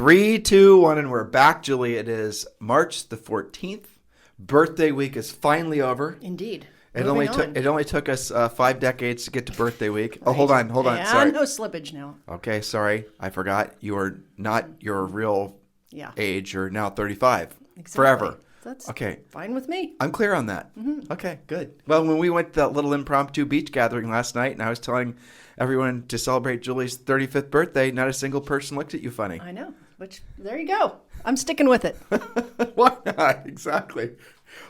3, 2, 1, and we're back, Julie. It is March the 14th. Birthday week is finally over. Indeed. It only took us 5 decades to get to birthday week. Right. Oh, hold on. Sorry. No slippage now. Okay, sorry. I forgot. You are not your real age. You're now 35. Exactly. Forever. That's okay. Fine with me. I'm clear on that. Mm-hmm. Okay, good. Well, when we went to that little impromptu beach gathering last night, and I was telling everyone to celebrate Julie's 35th birthday, not a single person looked at you funny. I know. Which, there you go. I'm sticking with it. Why not? Exactly.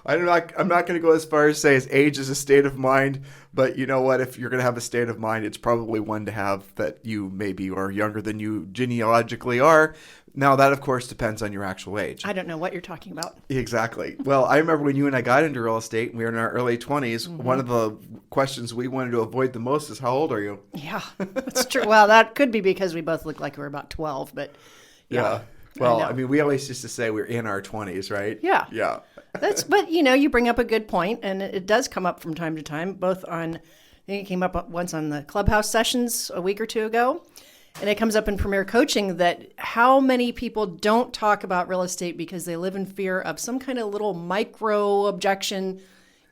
I'm not going to go as far as say his age is a state of mind, but you know what? If you're going to have a state of mind, it's probably one to have that you maybe are younger than you genealogically are. Now, that, of course, depends on your actual age. I don't know what you're talking about. Exactly. Well, I remember when you and I got into real estate, and we were in our early 20s, one of the questions we wanted to avoid the most is, how old are you? Yeah, that's true. Well, that could be because we both look like we're about 12, but yeah. Well, I mean, we always used to say we're in our 20s, right? Yeah. Yeah. But, you bring up a good point, and it does come up from time to time, both on, I think it came up once on the Clubhouse sessions a week or two ago, and it comes up in Premier Coaching that how many people don't talk about real estate because they live in fear of some kind of little micro objection,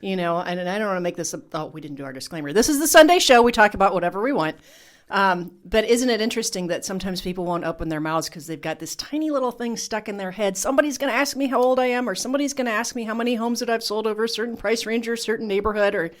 and I don't want to make this, we didn't do our disclaimer. This is the Sunday show. We talk about whatever we want. But isn't it interesting that sometimes people won't open their mouths because they've got this tiny little thing stuck in their head. Somebody's going to ask me how old I am, or somebody's going to ask me how many homes that I've sold over a certain price range or a certain neighborhood, or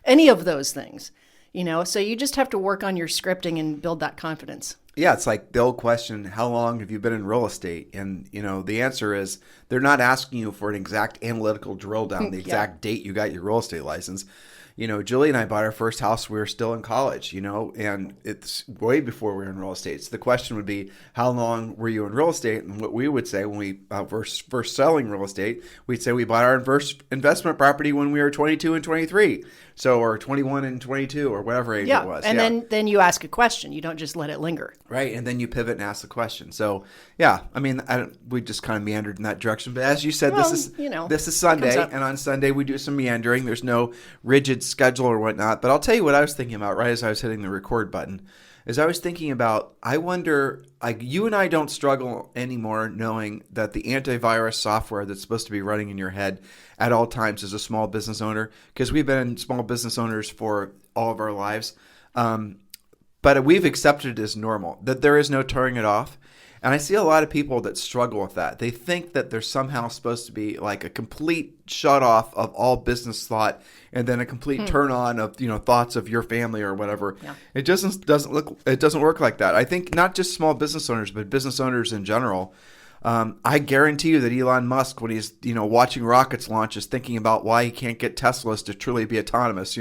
any of those things, so you just have to work on your scripting and build that confidence. Yeah, it's like the old question, how long have you been in real estate? And, the answer is they're not asking you for an exact analytical drill down, the exact date you got your real estate license. Julie and I bought our first house. We were still in college, and it's way before we were in real estate. So the question would be, how long were you in real estate? And what we would say when we were first selling real estate, we'd say we bought our first investment property when we were 22 and 23. So, or 21 and 22 or whatever age it was. And then you ask a question. You don't just let it linger. Right. And then you pivot and ask the question. So, yeah, I mean, we just kind of meandered in that direction. But as you said, this is Sunday. And on Sunday, we do some meandering. There's no rigid schedule or whatnot. But I'll tell you what I was thinking about right as I was hitting the record button. Is I was thinking about, I wonder, like, you and I don't struggle anymore knowing that the antivirus software that's supposed to be running in your head at all times as a small business owner, because we've been small business owners for all of our lives, but we've accepted it as normal, that there is no turning it off. And I see a lot of people that struggle with that. They think that there's somehow supposed to be like a complete shut off of all business thought, and then a complete turn on of thoughts of your family or whatever. Yeah. It doesn't work like that. I think not just small business owners, but business owners in general. I guarantee you that Elon Musk, when he's watching rockets launch, is thinking about why he can't get Teslas to truly be autonomous.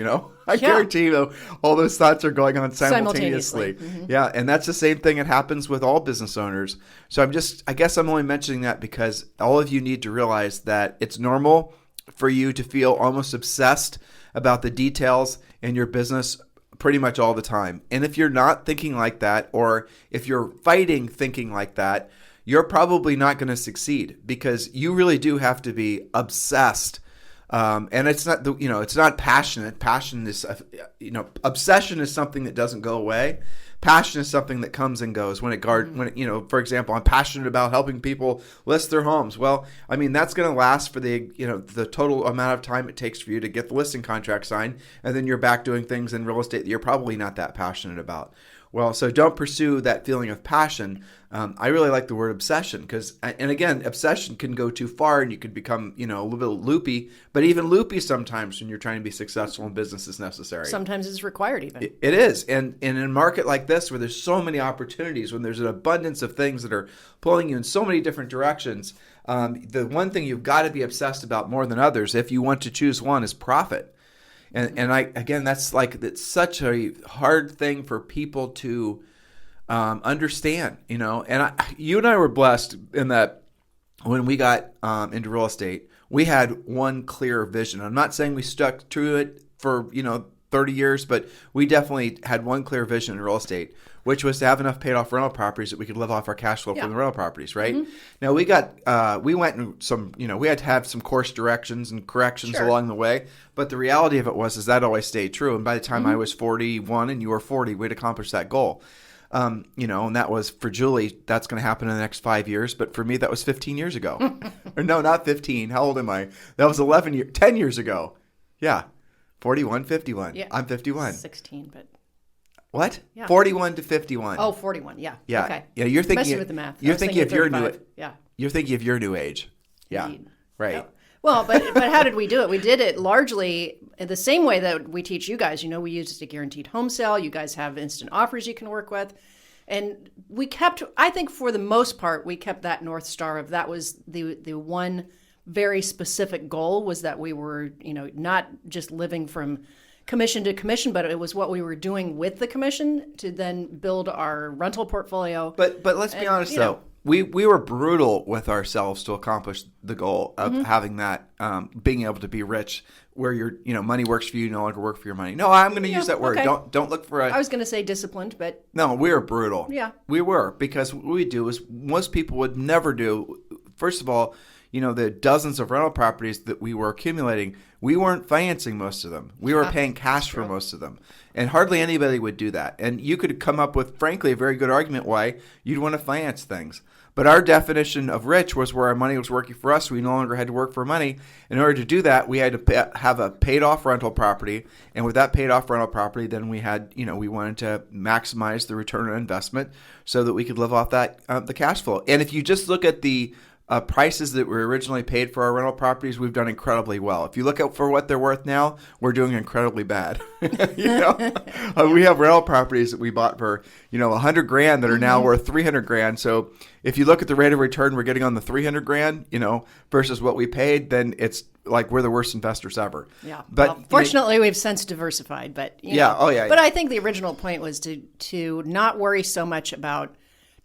I guarantee you all those thoughts are going on simultaneously. Mm-hmm. Yeah, and that's the same thing that happens with all business owners. So I guess I'm only mentioning that because all of you need to realize that it's normal for you to feel almost obsessed about the details in your business pretty much all the time. And if you're not thinking like that, or if you're fighting thinking like that, you're probably not going to succeed, because you really do have to be obsessed. And it's not, it's not passionate. Passion is, obsession is something that doesn't go away. Passion is something that comes and goes. For example, I'm passionate about helping people list their homes. Well, I mean, that's going to last for the total amount of time it takes for you to get the listing contract signed. And then you're back doing things in real estate that you're probably not that passionate about. Well, so don't pursue that feeling of passion. I really like the word obsession because, and again, obsession can go too far and you could become, a little bit loopy. But even loopy sometimes when you're trying to be successful in business is necessary. Sometimes it's required even. It is. And in a market like this where there's so many opportunities, when there's an abundance of things that are pulling you in so many different directions, the one thing you've got to be obsessed about more than others, if you want to choose one, is profit. And it's such a hard thing for people to understand, and you and I were blessed in that when we got into real estate, we had one clear vision. I'm not saying we stuck to it for, 30 years, but we definitely had one clear vision in real estate, which was to have enough paid off rental properties that we could live off our cash flow from the rental properties, right? Mm-hmm. Now we went in some, we had to have some course directions and corrections along the way, but the reality of it was that always stayed true. And by the time I was 41 and you were 40, we'd accomplished that goal. And that was for Julie, that's going to happen in the next 5 years. But for me, that was 15 years ago. Or no, not 15. How old am I? That was 10 years ago. Yeah. 41, 51. Yeah. I'm 51. 16, but. What? Yeah. 41 to 51. Oh, 41. Yeah. Yeah. Okay. Yeah. You're thinking messing with the math. You're thinking of your new. Yeah. You're thinking of your new age. Yeah. Indeed. Right. Yep. Well, but how did we do it? We did it largely in the same way that we teach you guys. We used a guaranteed home sale. You guys have instant offers you can work with. And we kept, I think for the most part, we kept that North Star of that was the one very specific goal was that we were, not just living from commission to commission, but it was what we were doing with the commission to then build our rental portfolio. But let's be honest, though. We were brutal with ourselves to accomplish the goal of having that, being able to be rich, where your money works for you, no longer work for your money. No, I'm going to use that word. Okay. Don't look for I was going to say disciplined, but no, we were brutal. Yeah, we were, because what we do is most people would never do. First of all, the dozens of rental properties that we were accumulating, we weren't financing most of them. We were paying cash for most of them. And hardly anybody would do that. And you could come up with, frankly, a very good argument why you'd want to finance things. But our definition of rich was where our money was working for us. We no longer had to work for money. In order to do that, we had to have a paid-off rental property. And with that paid-off rental property, then we had, we wanted to maximize the return on investment so that we could live off that, the cash flow. And if you just look at the prices that were originally paid for our rental properties, we've done incredibly well. If you look at for what they're worth now, we're doing incredibly bad. We have rental properties that we bought for, $100,000 that are now worth $300,000. So if you look at the rate of return we're getting on the $300,000, versus what we paid, then it's like we're the worst investors ever. Yeah. But fortunately, we've since diversified. But Oh yeah. But I think the original point was to not worry so much about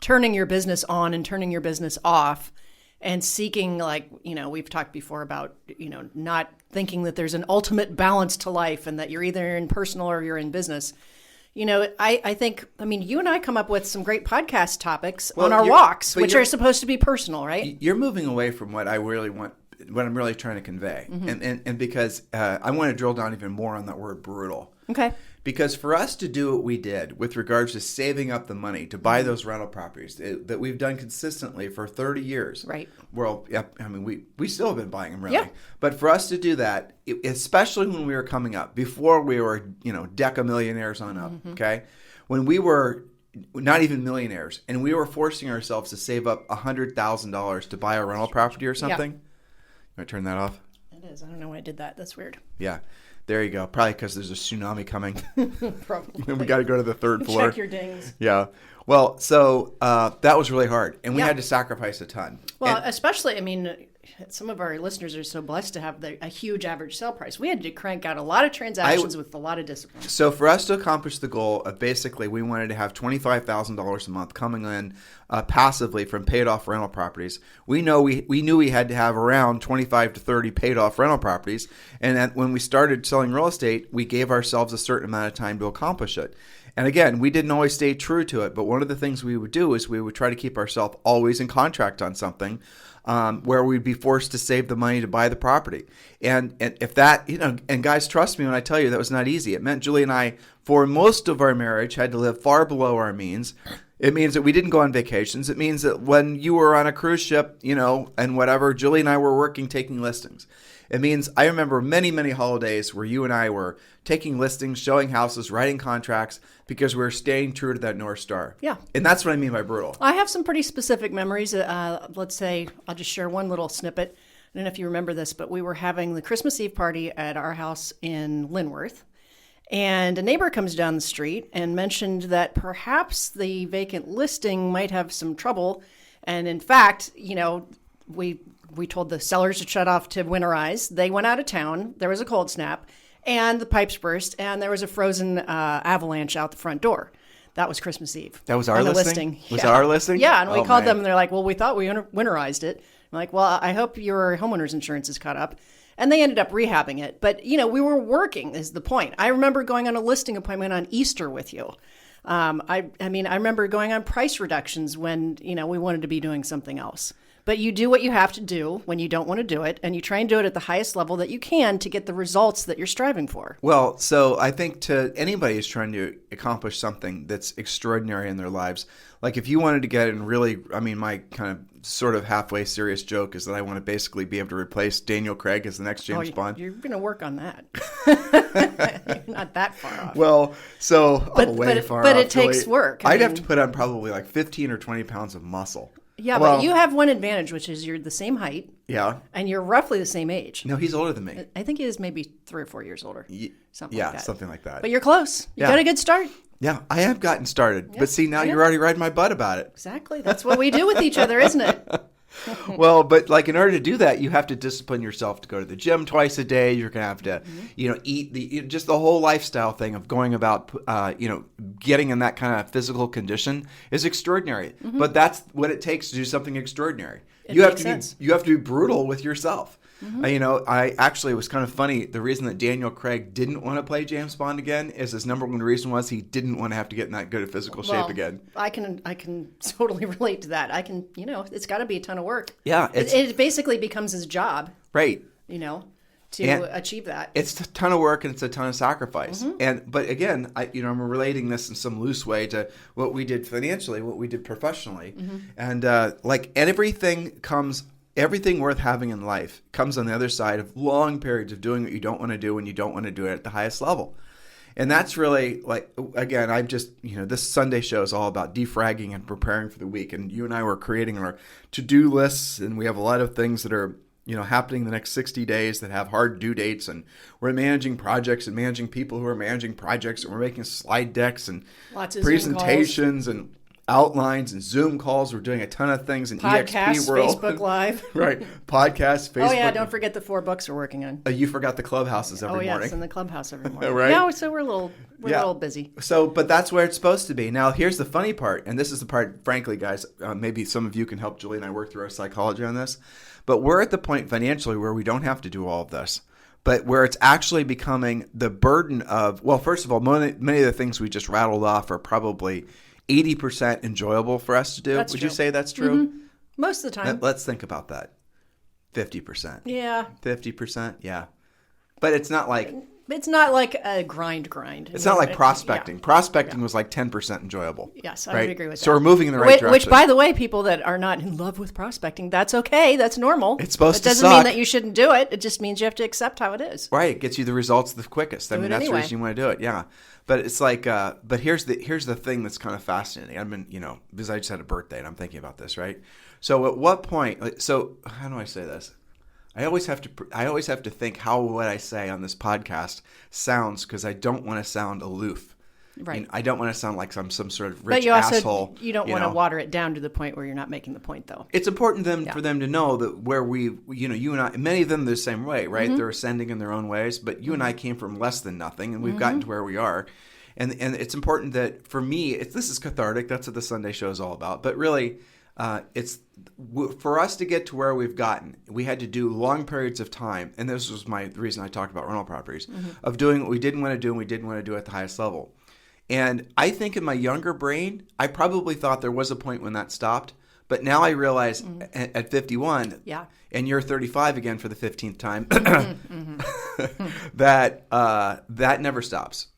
turning your business on and turning your business off. And seeking, we've talked before about, not thinking that there's an ultimate balance to life and that you're either in personal or you're in business. I think, you and I come up with some great podcast topics on our walks, which are supposed to be personal, right? You're moving away from what I really want, what I'm really trying to convey. And because I want to drill down even more on that word brutal. Okay. Because for us to do what we did with regards to saving up the money to buy those rental properties that we've done consistently for 30 years. Right. Well, we still have been buying them, really. Yeah. But for us to do that, especially when we were coming up, before we were, deca millionaires on up, okay? When we were not even millionaires and we were forcing ourselves to save up $100,000 to buy a rental property or something. You want to turn that off? It is. I don't know why I did that. That's weird. Yeah. There you go. Probably because there's a tsunami coming. Probably. We got to go to the third floor. Check your dings. Yeah. Well, so that was really hard. And we had to sacrifice a ton. Well, especially, some of our listeners are so blessed to have a huge average sale price. We had to crank out a lot of transactions with a lot of discipline. So for us to accomplish the goal of basically we wanted to have $25,000 a month coming in passively from paid off rental properties, we knew we had to have around 25 to 30 paid off rental properties. And then when we started selling real estate, we gave ourselves a certain amount of time to accomplish it. And again, we didn't always stay true to it, but one of the things we would do is we would try to keep ourselves always in contract on something where we'd be forced to save the money to buy the property. And if that, and guys, trust me when I tell you that was not easy. It meant Julie and I, for most of our marriage, had to live far below our means. It means that we didn't go on vacations. It means that when you were on a cruise ship, and whatever, Julie and I were working, taking listings. It means I remember many, many holidays where you and I were taking listings, showing houses, writing contracts, because we were staying true to that North Star. Yeah. And that's what I mean by brutal. I have some pretty specific memories. Let's say I'll just share one little snippet. I don't know if you remember this, but we were having the Christmas Eve party at our house in Linworth. And a neighbor comes down the street and mentioned that perhaps the vacant listing might have some trouble. And in fact, we told the sellers to shut off to winterize. They went out of town. There was a cold snap, and the pipes burst, and there was a frozen avalanche out the front door. That was Christmas Eve. That was our listing? Was that our listing? Yeah, and we called them, and they're like, well, we thought we winterized it. I'm like, well, I hope your homeowner's insurance is caught up. And they ended up rehabbing it. But, we were working is the point. I remember going on a listing appointment on Easter with you. I remember going on price reductions when, we wanted to be doing something else. But you do what you have to do when you don't want to do it, and you try and do it at the highest level that you can to get the results that you're striving for. Well, so I think to anybody who's trying to accomplish something that's extraordinary in their lives, like if you wanted to get in really, I mean, my kind of sort of halfway serious joke is that I want to basically be able to replace Daniel Craig as the next James Bond. You're going to work on that. You're not that far off. Well, so I'm way far off. But it takes work. I'd have to put on probably like 15 or 20 pounds of muscle. Yeah, but you have one advantage, which is you're the same height. Yeah. And you're roughly the same age. No, he's older than me. I think he is maybe 3 or 4 years older. Something like that. Yeah, something like that. But you're close. You got a good start. Yeah, I have gotten started. But see, now you're already riding my butt about it. Exactly. That's what we do with each other, isn't it? Well, but like in order to do that, you have to discipline yourself to go to the gym twice a day. You're going to have to, eat just the whole lifestyle thing of going about, getting in that kind of physical condition is extraordinary. Mm-hmm. But that's what it takes to do something extraordinary. You have to be brutal with yourself. Mm-hmm. I actually, it was kind of funny. The reason that Daniel Craig didn't want to play James Bond again is his number one reason was he didn't want to have to get in that good a physical shape again. I can totally relate to that. It's got to be a ton of work. Yeah. It basically becomes his job. Right. To achieve that. It's a ton of work and it's a ton of sacrifice. Mm-hmm. But again, I'm relating this in some loose way to what we did financially, what we did professionally. Mm-hmm. And everything worth having in life comes on the other side of long periods of doing what you don't want to do when you don't want to do it at the highest level. And that's really again, I've just, this Sunday show is all about defragging and preparing for the week. And you and I were creating our to-do lists, and we have a lot of things that are, happening the next 60 days that have hard due dates. And we're managing projects and managing people who are managing projects. And we're making slide decks and lots of presentations and outlines and Zoom calls. We're doing a ton of things in EXP world. Facebook Live. Right. Podcasts, Facebook. Oh, yeah. Don't forget the 4 books we're working on. You forgot the clubhouses every morning. Oh, yes. In the clubhouse every morning. Right. Yeah. So we're a little busy. But that's where it's supposed to be. Now, here's the funny part. And this is the part, frankly, guys, maybe some of you can help Julie and I work through our psychology on this. But we're at the point financially where we don't have to do all of this. But where it's actually becoming the burden of, well, first of all, many of the things we just rattled off are probably 80% enjoyable for us to do. That's Would true. You say that's true? Mm-hmm. Most of the time. Let's think about that. 50%. Yeah. 50%. Yeah. But it's not like a grind. It's not like prospecting. Yeah. Prospecting was like 10% enjoyable. Yes, I would agree with that. So we're moving in the right direction. Which, by the way, people that are not in love with prospecting, that's okay. That's normal. It's supposed to suck. It doesn't mean that you shouldn't do it. It just means you have to accept how it is. Right. It gets you the results the quickest. That's the reason you want to do it. Yeah. But it's like, but here's the thing that's kind of fascinating. I've been, because I just had a birthday and I'm thinking about this, right? So at what point, so how do I say this? I always have to think how what I say on this podcast sounds, because I don't want to sound aloof. Right. I don't want to sound like I'm some sort of rich asshole. You don't want to water it down to the point where you're not making the point, though. It's important for them to know that where you and I, many of them the same way, right? Mm-hmm. They're ascending in their own ways, but you and I came from less than nothing, and we've gotten to where we are. And it's important that for me, this is cathartic. That's what the Sunday show is all about. But really, it's for us to get to where we've gotten, we had to do long periods of time, and this was the reason I talked about rental properties, of doing what we didn't want to do and we didn't want to do at the highest level. And I think in my younger brain, I probably thought there was a point when that stopped. But now I realize at 51, and you're 35 again for the 15th time, that never stops.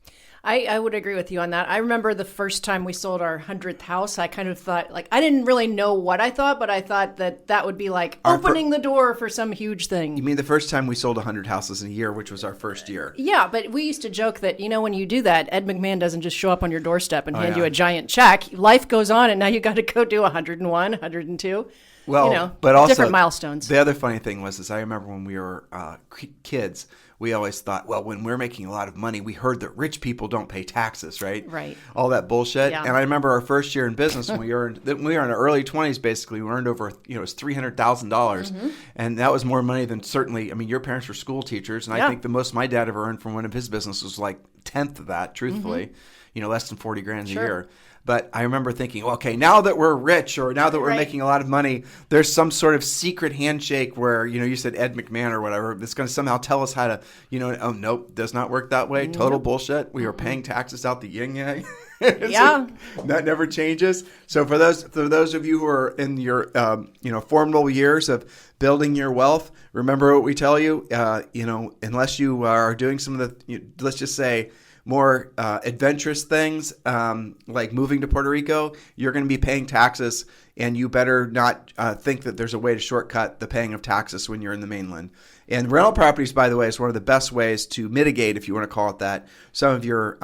I would agree with you on that. I remember the first time we sold our 100th house, I kind of thought, I didn't really know what I thought, but I thought that would be like opening the door for some huge thing. You mean the first time we sold 100 houses in a year, which was our first year? Yeah, but we used to joke that, when you do that, Ed McMahon doesn't just show up on your doorstep and hand you a giant check. Life goes on, and now you got to go do 101, 102. Well, but also different milestones. The other funny thing was I remember when we were kids, we always thought, well, when we're making a lot of money, we heard that rich people don't pay taxes, right? Right. All that bullshit. Yeah. And I remember our first year in business when we were in our early 20s, basically, we earned over, it was $300,000. And that was more money than certainly, your parents were school teachers. And I think the most my dad ever earned from one of his businesses was like 1/10 of that, truthfully, less than 40 grand a year. But I remember thinking, okay, now that we're rich or now that we're making a lot of money, there's some sort of secret handshake where, you said Ed McMahon or whatever, that's going to somehow tell us how to, oh, nope, does not work that way. Total bullshit. We were paying taxes out the yin yang. Yeah. That never changes. So for those of you who are in your formidable years of building your wealth, remember what we tell you. Unless you are doing some of the, let's just say, more adventurous things like moving to Puerto Rico, you're going to be paying taxes, and you better not think that there's a way to shortcut the paying of taxes when you're in the mainland. And rental properties, by the way, is one of the best ways to mitigate, if you want to call it that, some of your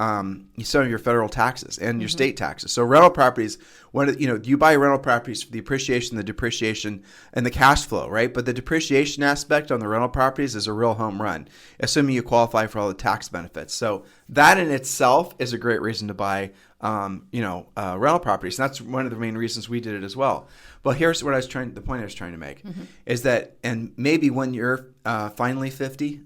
federal taxes and your state taxes. So rental properties, you buy rental properties for the appreciation, the depreciation, and the cash flow, right? But the depreciation aspect on the rental properties is a real home run, assuming you qualify for all the tax benefits. So that in itself is a great reason to buy rental properties. And that's one of the main reasons we did it as well. But here's what the point I was trying to make is that, and maybe when you're finally 50,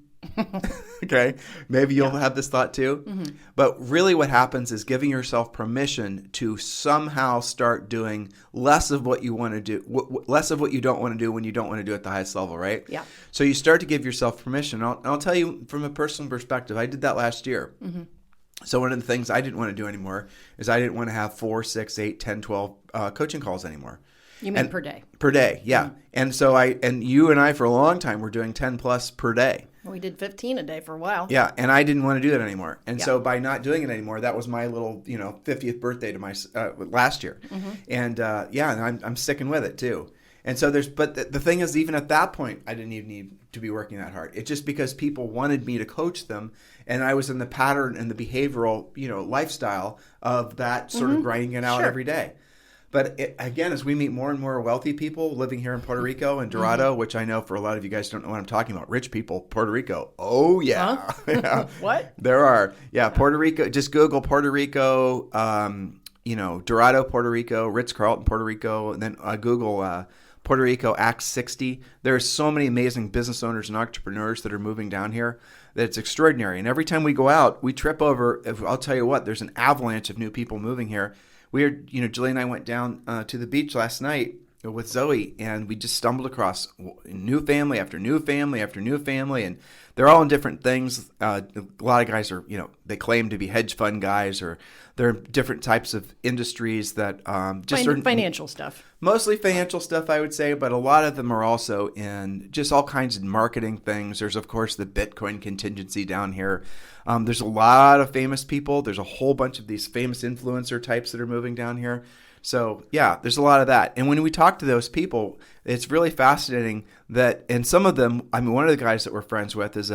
okay, maybe you'll have this thought too. But really what happens is giving yourself permission to somehow start doing less of what you want to do, less of what you don't want to do when you don't want to do it at the highest level, right? Yeah. So you start to give yourself permission. I'll tell you from a personal perspective, I did that last year. So one of the things I didn't want to do anymore is I didn't want to have 4, 6, 8, 10, 12 coaching calls anymore. You mean per day? Per day, yeah. And so you and I for a long time were doing 10 plus per day. We did 15 a day for a while. Yeah, and I didn't want to do that anymore. And so by not doing it anymore, that was my little 50th birthday to my last year. And and I'm sticking with it too. And so but the thing is, even at that point, I didn't even need to be working that hard. It's just because people wanted me to coach them, and I was in the pattern and the behavioral, lifestyle of that sort of grinding it out every day. But again, as we meet more and more wealthy people living here in Puerto Rico and Dorado, which I know for a lot of you guys don't know what I'm talking about, rich people, Puerto Rico. Oh, yeah. Huh? Yeah. What? There are. Yeah, Puerto Rico. Just Google Puerto Rico, Dorado, Puerto Rico, Ritz-Carlton, Puerto Rico, and then Google Puerto Rico Act 60. There are so many amazing business owners and entrepreneurs that are moving down here that it's extraordinary. And every time we go out, we trip over, I'll tell you what, there's an avalanche of new people moving here. Julie and I went down to the beach last night with Zoe, and we just stumbled across new family after new family after new family, and they're all in different things. A lot of guys are, they claim to be hedge fund guys, or they're different types of industries that just financial stuff. Mostly financial stuff, I would say, but a lot of them are also in just all kinds of marketing things. There's, of course, the Bitcoin contingency down here. There's a lot of famous people. There's a whole bunch of these famous influencer types that are moving down here. So, yeah, there's a lot of that. And when we talk to those people, it's really fascinating that, and some of them, one of the guys that we're friends with is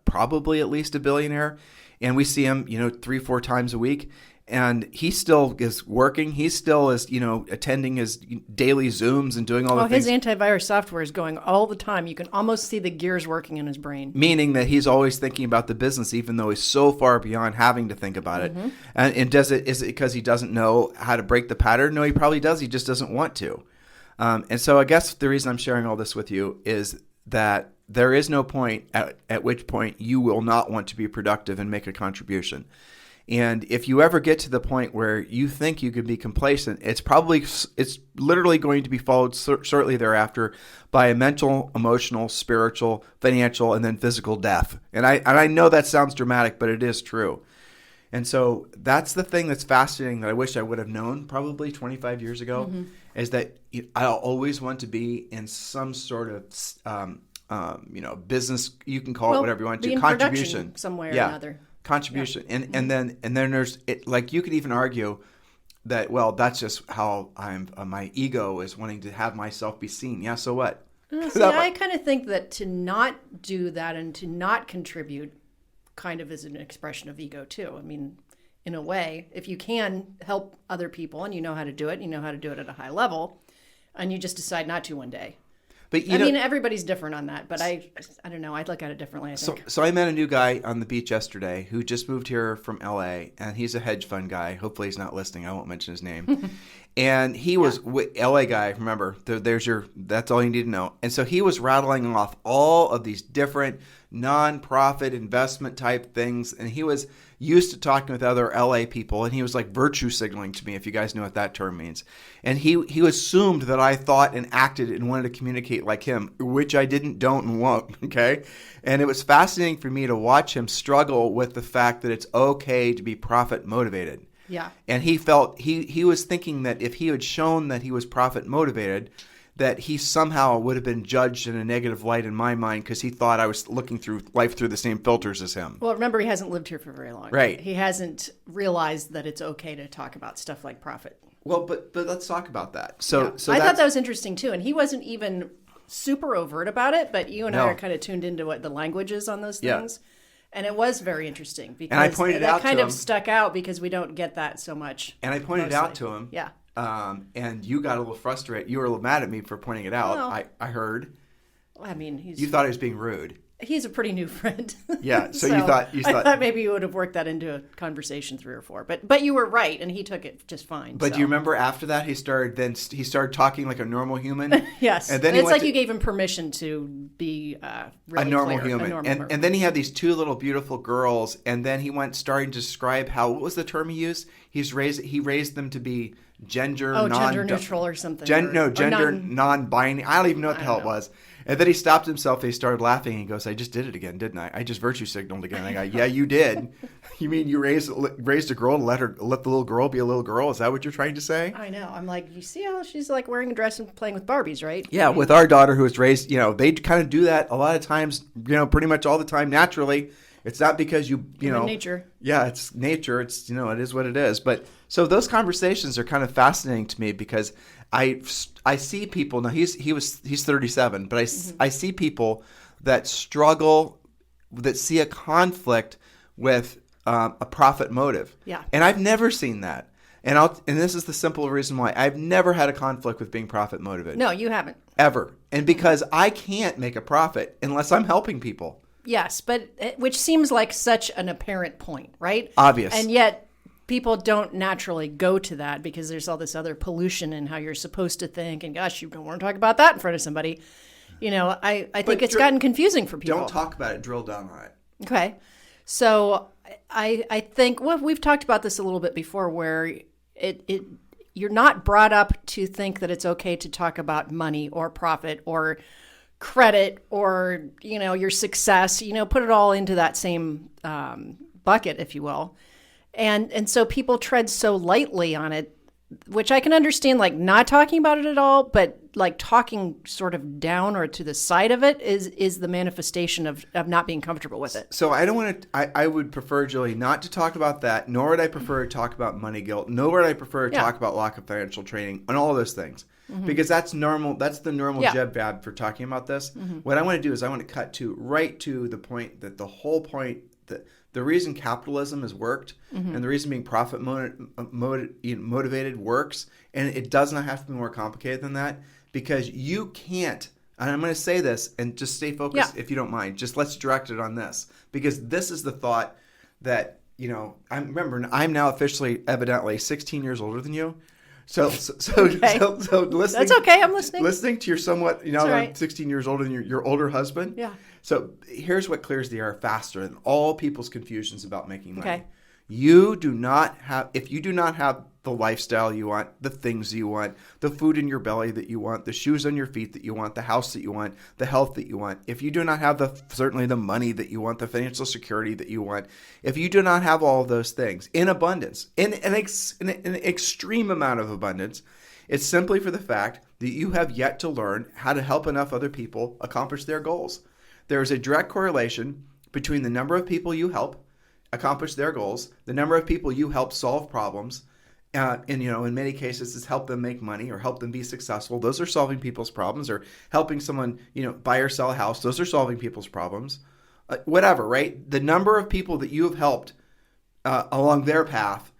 probably at least a billionaire, and we see him, 3-4 times a week. And he still is working. He still is, attending his daily Zooms and doing all the things. His antivirus software is going all the time. You can almost see the gears working in his brain. Meaning that he's always thinking about the business, even though he's so far beyond having to think about it. And is it because he doesn't know how to break the pattern? No, he probably does. He just doesn't want to. And so I guess the reason I'm sharing all this with you is that there is no point at which point you will not want to be productive and make a contribution. And if you ever get to the point where you think you could be complacent, it's literally going to be followed shortly thereafter by a mental, emotional, spiritual, financial, and then physical death. And I know that sounds dramatic, but it is true. And so that's the thing that's fascinating that I wish I would have known probably 25 years ago, is that I'll always want to be in some sort of business, you can call it whatever you want to, contribution some way or another. Contribution. And then there's it, like, you could even argue that, well, that's just how my ego is wanting to have myself be seen. Yeah, so what? See, I kind of think that to not do that and to not contribute kind of is an expression of ego too. I mean, in a way, if you can help other people and you know how to do it, you know how to do it at a high level, and you just decide not to one day. But I mean, everybody's different on that, but I don't know. I'd look at it differently, I think. So I met a new guy on the beach yesterday who just moved here from LA, and he's a hedge fund guy. Hopefully he's not listening. I won't mention his name. And he was LA guy. Remember, that's all you need to know. And so he was rattling off all of these different nonprofit investment type things, and he was used to talking with other LA people, and he was like virtue signaling to me, if you guys know what that term means. And he assumed that I thought and acted and wanted to communicate like him, which I didn't, don't, and won't, okay? And it was fascinating for me to watch him struggle with the fact that it's okay to be profit motivated. Yeah. And he felt he was thinking that if he had shown that he was profit motivated, that he somehow would have been judged in a negative light in my mind because he thought I was looking through life through the same filters as him. Well, remember, he hasn't lived here for very long. Right. He hasn't realized that it's okay to talk about stuff like profit. Well, but let's talk about that. So I thought that was interesting too, and he wasn't even super overt about it, but you and I are kind of tuned into what the language is on those things. Yeah. And it was very interesting because and I pointed that out kind to of him, stuck out because we don't get that so much. And I pointed out to him. Yeah. And you got a little frustrated. You were a little mad at me for pointing it out. Well, I heard. I mean, you thought he was being rude. He's a pretty new friend. Yeah. So you thought I thought maybe you would have worked that into a conversation 3 or 4. But you were right, and he took it just fine. But do you remember after that he started talking like a normal human? Yes. And then it's like you gave him permission to be really a normal clear, human. And then he had these 2 little beautiful girls, and then he went starting to describe how, what was the term he used? He raised them to be gender neutral or something. Gender non-binding. I don't even know what the hell it was. And then he stopped himself. He started laughing. And he goes, "I just did it again, didn't I? I just virtue signaled again." And I go, "Yeah, you did. You mean you raised a girl to let the little girl be a little girl? Is that what you're trying to say?" I know. I'm like, you see how she's like wearing a dress and playing with Barbies, right? Yeah, with our daughter who was raised, they kind of do that a lot of times. Pretty much all the time naturally. It's not because you know nature. Yeah, it's nature. It's it is what it is. But so those conversations are kind of fascinating to me because I see people now. He's 37, but I see people that struggle, that see a conflict with a profit motive. Yeah, and I've never seen that. And this is the simple reason why I've never had a conflict with being profit motivated. No, you haven't ever, and because I can't make a profit unless I'm helping people. Yes, but which seems like such an apparent point, right? Obvious. And yet people don't naturally go to that because there's all this other pollution in how you're supposed to think. And gosh, you don't want to talk about that in front of somebody. I think it's gotten confusing for people. Don't talk about it. Drill down on it. Okay. So I think, well, we've talked about this a little bit before where you're not brought up to think that it's okay to talk about money or profit or credit or your success, put it all into that same bucket, if you will, and so people tread so lightly on it, which I can understand, like not talking about it at all, but like talking sort of down or to the side of it is the manifestation of not being comfortable with it. So I don't want to. I would prefer, Julie, not to talk about that, nor would I prefer to talk about money guilt, nor would I prefer to talk about lack of financial training and all those things. Mm-hmm. Because that's normal. That's the normal jab for talking about this. Mm-hmm. What I want to do is I want to cut right to the point that the whole point, that the reason capitalism has worked and the reason being profit motivated works, and it does not have to be more complicated than that, because you can't, and I'm going to say this and just stay focused if you don't mind. Just let's direct it on this, because this is the thought that, I'm now officially evidently 16 years older than you. So listening. That's okay. I'm listening. Listening to your somewhat, I'm right. 16 years older than your older husband. Yeah. So here's what clears the air faster than all people's confusions about making money. Okay. If you do not have the lifestyle you want, the things you want, the food in your belly that you want, the shoes on your feet that you want, the house that you want, the health that you want, if you do not have certainly the money that you want, the financial security that you want, if you do not have all of those things in abundance, in an extreme amount of abundance, it's simply for the fact that you have yet to learn how to help enough other people accomplish their goals. There is a direct correlation between the number of people you help accomplish their goals, the number of people you help solve problems, and in many cases it's help them make money or help them be successful. Those are solving people's problems. Or helping someone buy or sell a house. Those are solving people's problems. Whatever, right? The number of people that you have helped along their path,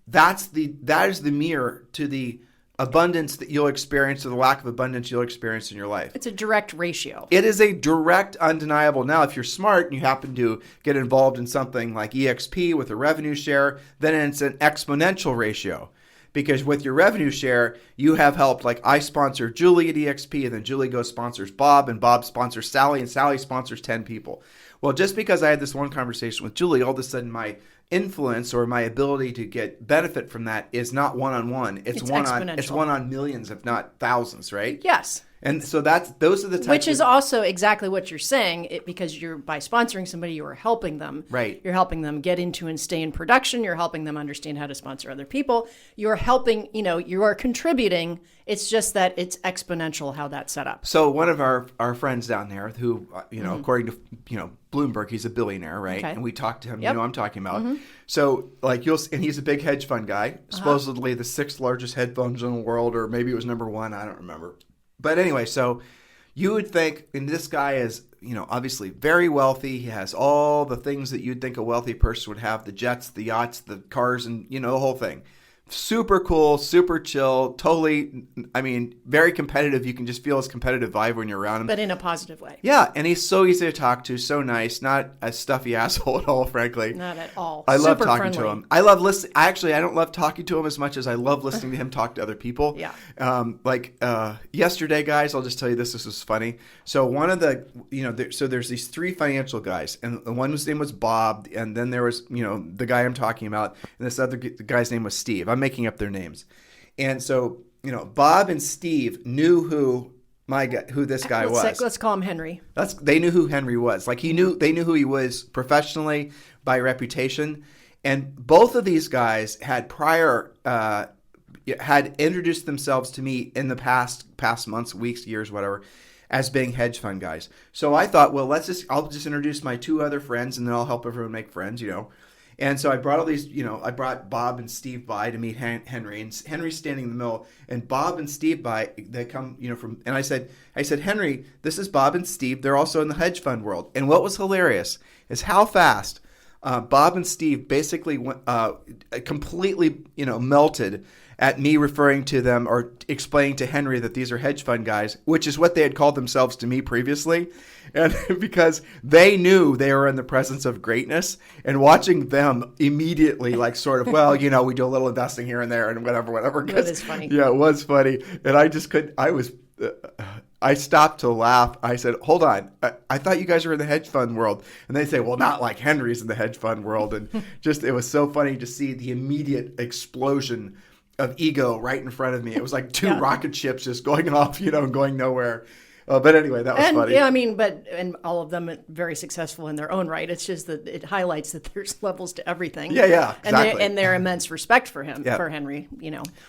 that is the mirror to the abundance that you'll experience or the lack of abundance you'll experience in your life. It's a direct ratio. It is a direct, undeniable. Now, if you're smart and you happen to get involved in something like EXP with a revenue share, then it's an exponential ratio. Because with your revenue share, you have helped, like I sponsor Julie at EXP, and then Julie goes sponsors Bob, and Bob sponsors Sally, and Sally sponsors 10 people. Well, just because I had this one conversation with Julie, all of a sudden my influence or my ability to get benefit from that is not one-on-one. It's one on millions, if not thousands, right? Yes. And so those are the types which is also exactly what you're saying, because by sponsoring somebody, you are helping them. Right. You're helping them get into and stay in production. You're helping them understand how to sponsor other people. You're helping, you are contributing. It's just that it's exponential how that's set up. So one of our friends down there who, according to, Bloomberg, he's a billionaire, right? Okay. And we talked to him, yep. I'm talking about. Mm-hmm. So and he's a big hedge fund guy, supposedly the 6th largest hedge funds in the world, or maybe it was number 1. I don't remember. But anyway, so you would think, and this guy is, obviously very wealthy. He has all the things that you'd think a wealthy person would have, the jets, the yachts, the cars, and, the whole thing. Super cool, super chill, totally, very competitive. You can just feel his competitive vibe when you're around him. But in a positive way. Yeah, and he's so easy to talk to, so nice, not a stuffy asshole at all, frankly. Not at all. I love talking friendly. to him. I love listening. Actually, I don't love talking to him as much as I love listening to him talk to other people. Yeah. Yesterday, guys, I'll just tell you this was funny. So one of the, so there's these 3 financial guys, and the one's name was Bob, and then there was, the guy I'm talking about, and this other the guy's name was Steve. I'm making up their names. And so, Bob and Steve knew who this guy was. Let's call him Henry. They knew who Henry was. Like they knew who he was professionally, by reputation. And both of these guys had had introduced themselves to me in the past months, weeks, years, whatever, as being hedge fund guys. So I thought, well, I'll just introduce my 2 other friends, and then I'll help everyone make friends, And so I brought all these, I brought Bob and Steve by to meet Henry, and Henry's standing in the middle, and Bob and Steve they come, from, and I said, Henry, this is Bob and Steve. They're also in the hedge fund world. And what was hilarious is how fast Bob and Steve basically completely, melted at me referring to them or explaining to Henry that these are hedge fund guys, which is what they had called themselves to me previously. And because they knew they were in the presence of greatness, and watching them immediately sort of, well, we do a little investing here and there and whatever. That is funny. Yeah, it was funny. And I just couldn't, I stopped to laugh. I said, hold on, I thought you guys were in the hedge fund world. And they say, well, not like Henry's in the hedge fund world. And it was so funny to see the immediate explosion of ego right in front of me. It was like 2 rocket ships just going off, and going nowhere. But anyway, that was funny. Yeah, and all of them are very successful in their own right. It's just that it highlights that there's levels to everything. Yeah, exactly. And their immense respect for him, for Henry,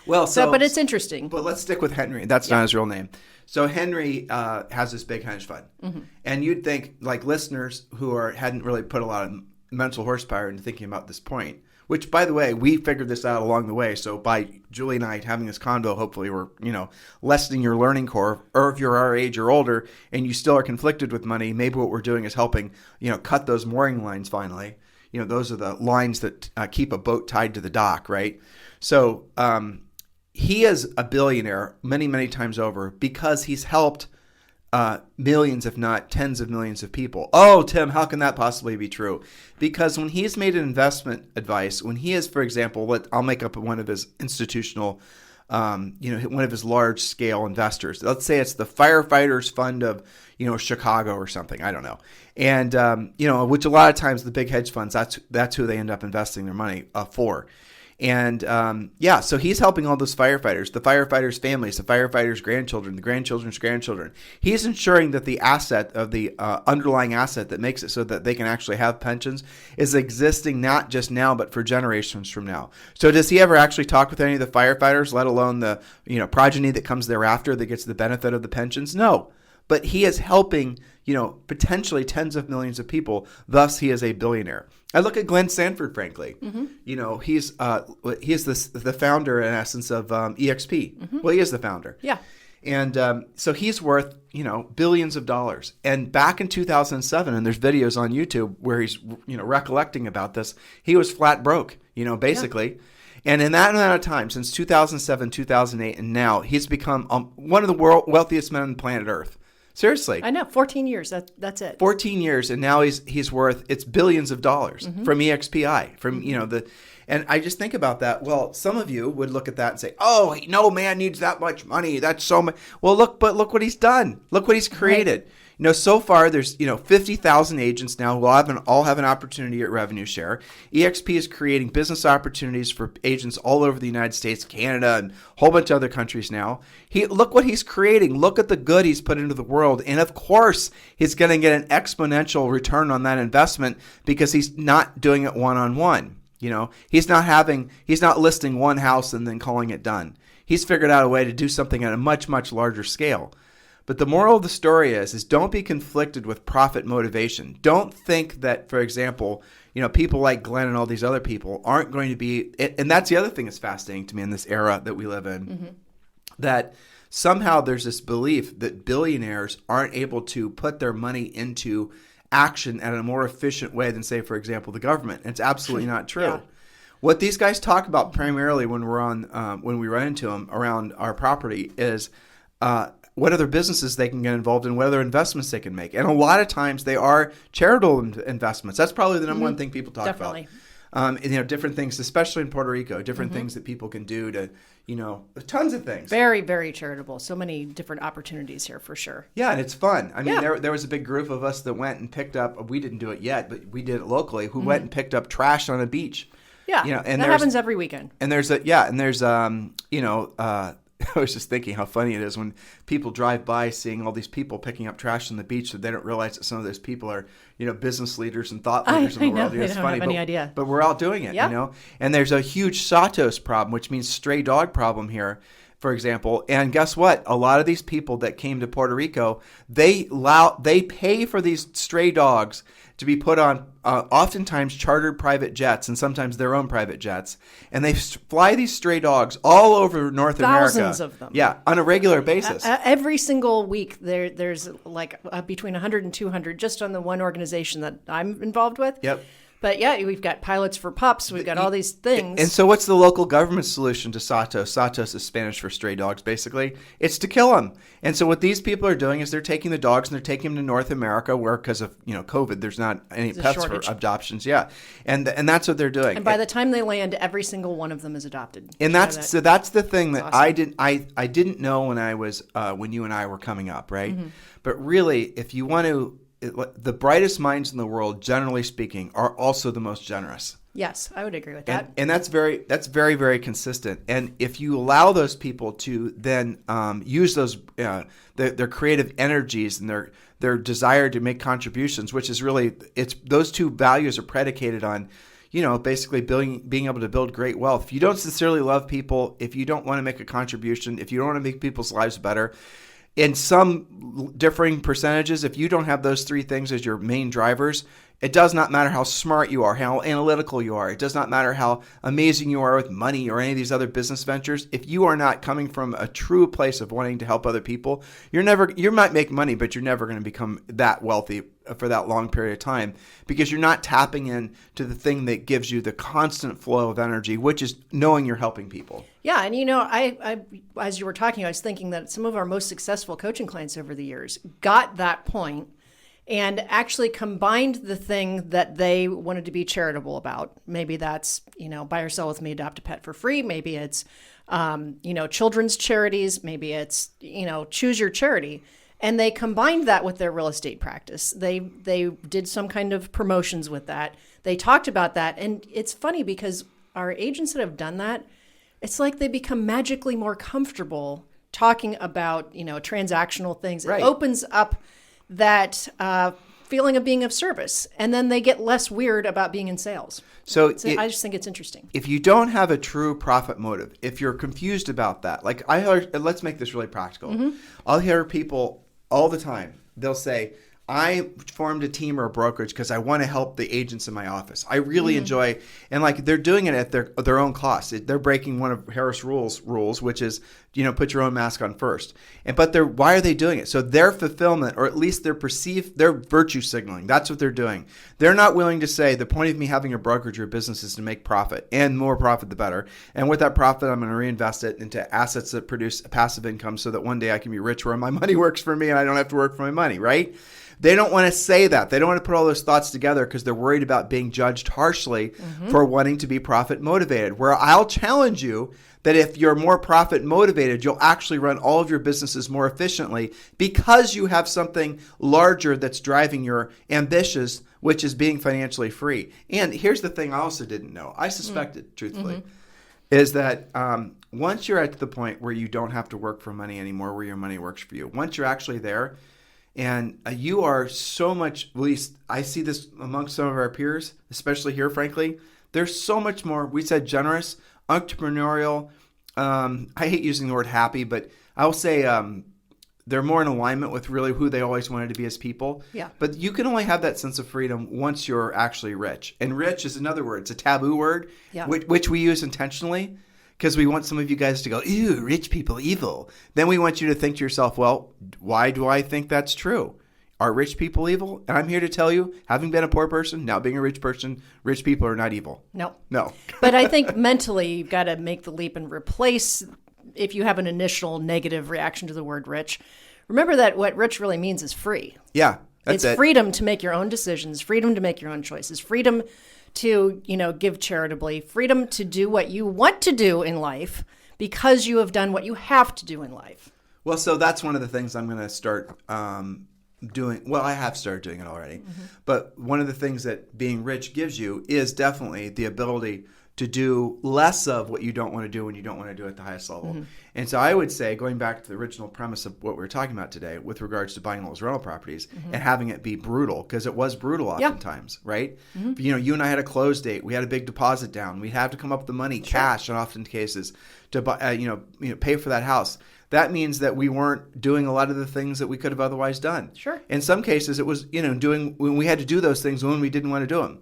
Well, but it's interesting. But let's stick with Henry. That's not his real name. So Henry has this big hedge fund. Mm-hmm. And you'd think, listeners who hadn't really put a lot of mental horsepower into thinking about this point, which, by the way, we figured this out along the way. So by Julie and I having this convo, hopefully we're, lessening your learning curve. Or if you're our age or older and you still are conflicted with money, maybe what we're doing is helping, cut those mooring lines finally. Those are the lines that keep a boat tied to the dock, right? So he is a billionaire many, many times over because he's helped millions, if not tens of millions of people. Oh, Tim, how can that possibly be true? Because when he's made an investment advice, when he is, for example, I'll make up one of his institutional, one of his large scale investors. Let's say it's the Firefighters Fund of, Chicago or something. I don't know. And, which a lot of times the big hedge funds, that's who they end up investing their money for. And so he's helping all those firefighters, the firefighters' families, the firefighters' grandchildren, the grandchildren's grandchildren. He's ensuring that the asset of the underlying asset that makes it so that they can actually have pensions is existing not just now, but for generations from now. So does he ever actually talk with any of the firefighters, let alone the progeny that comes thereafter that gets the benefit of the pensions? No. But he is helping, potentially tens of millions of people. Thus, he is a billionaire. I look at Glenn Sanford, frankly. Mm-hmm. He's the founder, in essence, of EXP. Mm-hmm. Well, he is the founder. Yeah. And so he's worth, billions of dollars. And back in 2007, and there's videos on YouTube where he's, recollecting about this, he was flat broke, basically. Yeah. And in that amount of time, since 2007, 2008, and now, he's become one of the wealthiest men on planet Earth. Seriously. I know. 14 years. That's it. 14 years. And now he's worth, it's billions of dollars from EXPI, from, and I just think about that. Well, some of you would look at that and say, oh, no man needs that much money. That's so much. Well, look what he's done. Look what he's created. So far there's 50,000 agents now who all have an opportunity at revenue share. EXP is creating business opportunities for agents all over the United States, Canada, and a whole bunch of other countries now. Look what he's creating. Look at the good he's put into the world. And of course, he's going to get an exponential return on that investment because he's not doing it one-on-one. He's not listing one house and then calling it done. He's figured out a way to do something at a much, much larger scale. But the moral of the story is don't be conflicted with profit motivation. Don't think that, for example, people like Glenn and all these other people aren't going to be, and that's the other thing that's fascinating to me in this era that we live in, that somehow there's this belief that billionaires aren't able to put their money into action at a more efficient way than, say, for example, the government. And it's absolutely not true. Yeah. What these guys talk about primarily when we run into them around our property is what other businesses they can get involved in, what other investments they can make. And a lot of times they are charitable investments. That's probably the number one thing people talk about. Different things, especially in Puerto Rico, different things that people can do to, tons of things. Very, very charitable. So many different opportunities here for sure. Yeah, and it's fun. I mean, there was a big group of us that went and picked up, we didn't do it yet, but we did it locally, who went and picked up trash on a beach. Yeah, and that happens every weekend. And I was just thinking how funny it is when people drive by seeing all these people picking up trash on the beach that they don't realize that some of those people are, business leaders and thought leaders in the world. They don't have any idea. But we're out doing it, And there's a huge Satos problem, which means stray dog problem here, for example. And guess what? A lot of these people that came to Puerto Rico, they pay for these stray dogs to be put on oftentimes chartered private jets and sometimes their own private jets. And they fly these stray dogs all over North America. Thousands of them. Yeah, on a regular basis. Every single week there's like between 100 and 200 just on the one organization that I'm involved with. Yep. But yeah, we've got pilots for pups. We've got all these things. And so what's the local government solution to Satos? Satos is Spanish for stray dogs, basically. It's to kill them. And so what these people are doing is they're taking the dogs and they're taking them to North America where, because of COVID, there's not any pets for adoptions. Yeah. And that's what they're doing. And by the time they land, every single one of them is adopted. And that's the thing that awesome. I didn't know when I was when you and I were coming up, right? But really, if you want to, the brightest minds in the world, generally speaking, are also the most generous. Yes, I would agree with that. And that's very, very consistent. And if you allow those people to then use those their creative energies and their desire to make contributions, which is really, it's those two values are predicated on, basically being able to build great wealth. If you don't sincerely love people, if you don't want to make a contribution, if you don't want to make people's lives better, in some differing percentages, if you don't have those three things as your main drivers, it does not matter how smart you are, how analytical you are. It does not matter how amazing you are with money or any of these other business ventures. If you are not coming from a true place of wanting to help other people, you might make money, but you're never going to become that wealthy for that long period of time because you're not tapping in to the thing that gives you the constant flow of energy, which is knowing you're helping people. Yeah, and I as you were talking, I was thinking that some of our most successful coaching clients over the years got that point and actually combined the thing that they wanted to be charitable about. Maybe that's, buy or sell with me, adopt a pet for free. Maybe it's, children's charities. Maybe it's, choose your charity. And they combined that with their real estate practice. They did some kind of promotions with that. They talked about that. And it's funny because our agents that have done that, it's like they become magically more comfortable talking about, transactional things. Right. It opens up that feeling of being of service. And then they get less weird about being in sales. So I just think it's interesting. If you don't have a true profit motive, if you're confused about that, like let's make this really practical. Mm-hmm. I'll hear people all the time. They'll say, I formed a team or a brokerage because I want to help the agents in my office. I really enjoy, and like they're doing it at their own cost. They're breaking one of Harris rules, which is, put your own mask on first. But why are they doing it? So their fulfillment, or at least their virtue signaling, that's what they're doing. They're not willing to say the point of me having a brokerage or a business is to make profit, and more profit the better. And with that profit, I'm going to reinvest it into assets that produce a passive income so that one day I can be rich where my money works for me and I don't have to work for my money, right? They don't want to say that. They don't want to put all those thoughts together because they're worried about being judged harshly for wanting to be profit motivated. Where I'll challenge you that if you're more profit motivated, you'll actually run all of your businesses more efficiently because you have something larger that's driving your ambitions, which is being financially free. And here's the thing I also didn't know. I suspected, truthfully, is that once you're at the point where you don't have to work for money anymore, where your money works for you, once you're actually there, and you are so much, at least I see this amongst some of our peers, especially here, frankly, there's so much more, we said generous, entrepreneurial. I hate using the word happy, but I will say they're more in alignment with really who they always wanted to be as people. Yeah. But you can only have that sense of freedom once you're actually rich. And rich is another word. It's a taboo word, which we use intentionally because we want some of you guys to go, ew, rich people, evil. Then we want you to think to yourself, well, why do I think that's true? Are rich people evil? And I'm here to tell you, having been a poor person, now being a rich person, rich people are not evil. No. But I think mentally you've got to make the leap and replace, if you have an initial negative reaction to the word rich, remember that what rich really means is free. Yeah, that's it's freedom to make your own decisions, freedom to make your own choices, freedom to, give charitably, freedom to do what you want to do in life because you have done what you have to do in life. Well, so that's one of the things I'm going to start doing. Well, I have started doing it already. But one of the things that being rich gives you is definitely the ability to do less of what you don't want to do when you don't want to do it at the highest level. And so I would say, going back to the original premise of what we were talking about today with regards to buying those rental properties and having it be brutal, because it was brutal oftentimes, right? You and I had a close date. We had a big deposit down. We'd have to come up with the money, cash in often cases, to buy, pay for that house. That means that we weren't doing a lot of the things that we could have otherwise done. Sure. In some cases, it was, doing when we had to do those things when we didn't want to do them.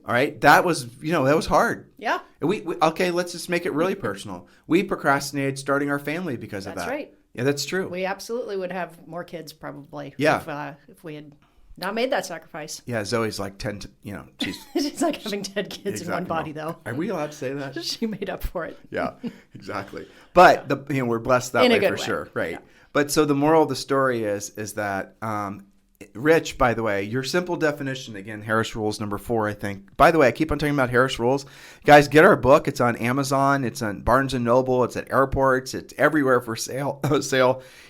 All right. That was, that was hard. Yeah. We okay, let's just make it really personal. We procrastinated starting our family because of that. That's right. Yeah, that's true. We absolutely would have more kids probably. Yeah. If we had not made that sacrifice. Yeah, Zoe's like 10, she's... It's like having 10 kids in one body, though. Are we allowed to say that? She made up for it. Yeah, exactly. But, we're blessed that way for sure. Right. Yeah. But so the moral of the story is that... Rich, by the way, your simple definition, again, Harris Rules number 4, I think. By the way, I keep on talking about Harris Rules. Guys, get our book. It's on Amazon. It's on Barnes & Noble. It's at airports. It's everywhere for sale.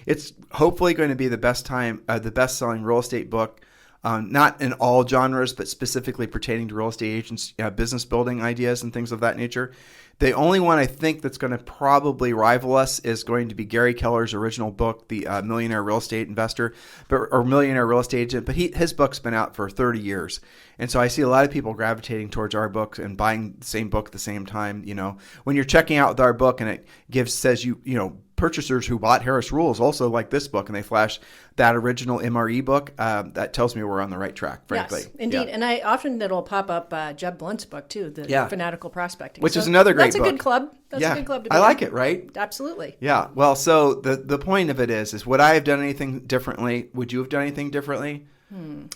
It's hopefully going to be the best-selling real estate book, not in all genres, but specifically pertaining to real estate agents, business building ideas and things of that nature. The only one I think that's going to probably rival us is going to be Gary Keller's original book, The Millionaire Real Estate Investor, or Millionaire Real Estate Agent. But his book's been out for 30 years. And so I see a lot of people gravitating towards our book and buying the same book at the same time. When you're checking out with our book and it says purchasers who bought Harris Rules also like this book, and they flash that original MRE book, that tells me we're on the right track, frankly. Yes, indeed. Yeah. And it'll pop up Jeb Blunt's book, too, The Fanatical Prospecting. Which is another great book. That's a good club. That's a good club to be I like it, right? Absolutely. Yeah. Well, so the point of it is would I have done anything differently? Would you have done anything differently?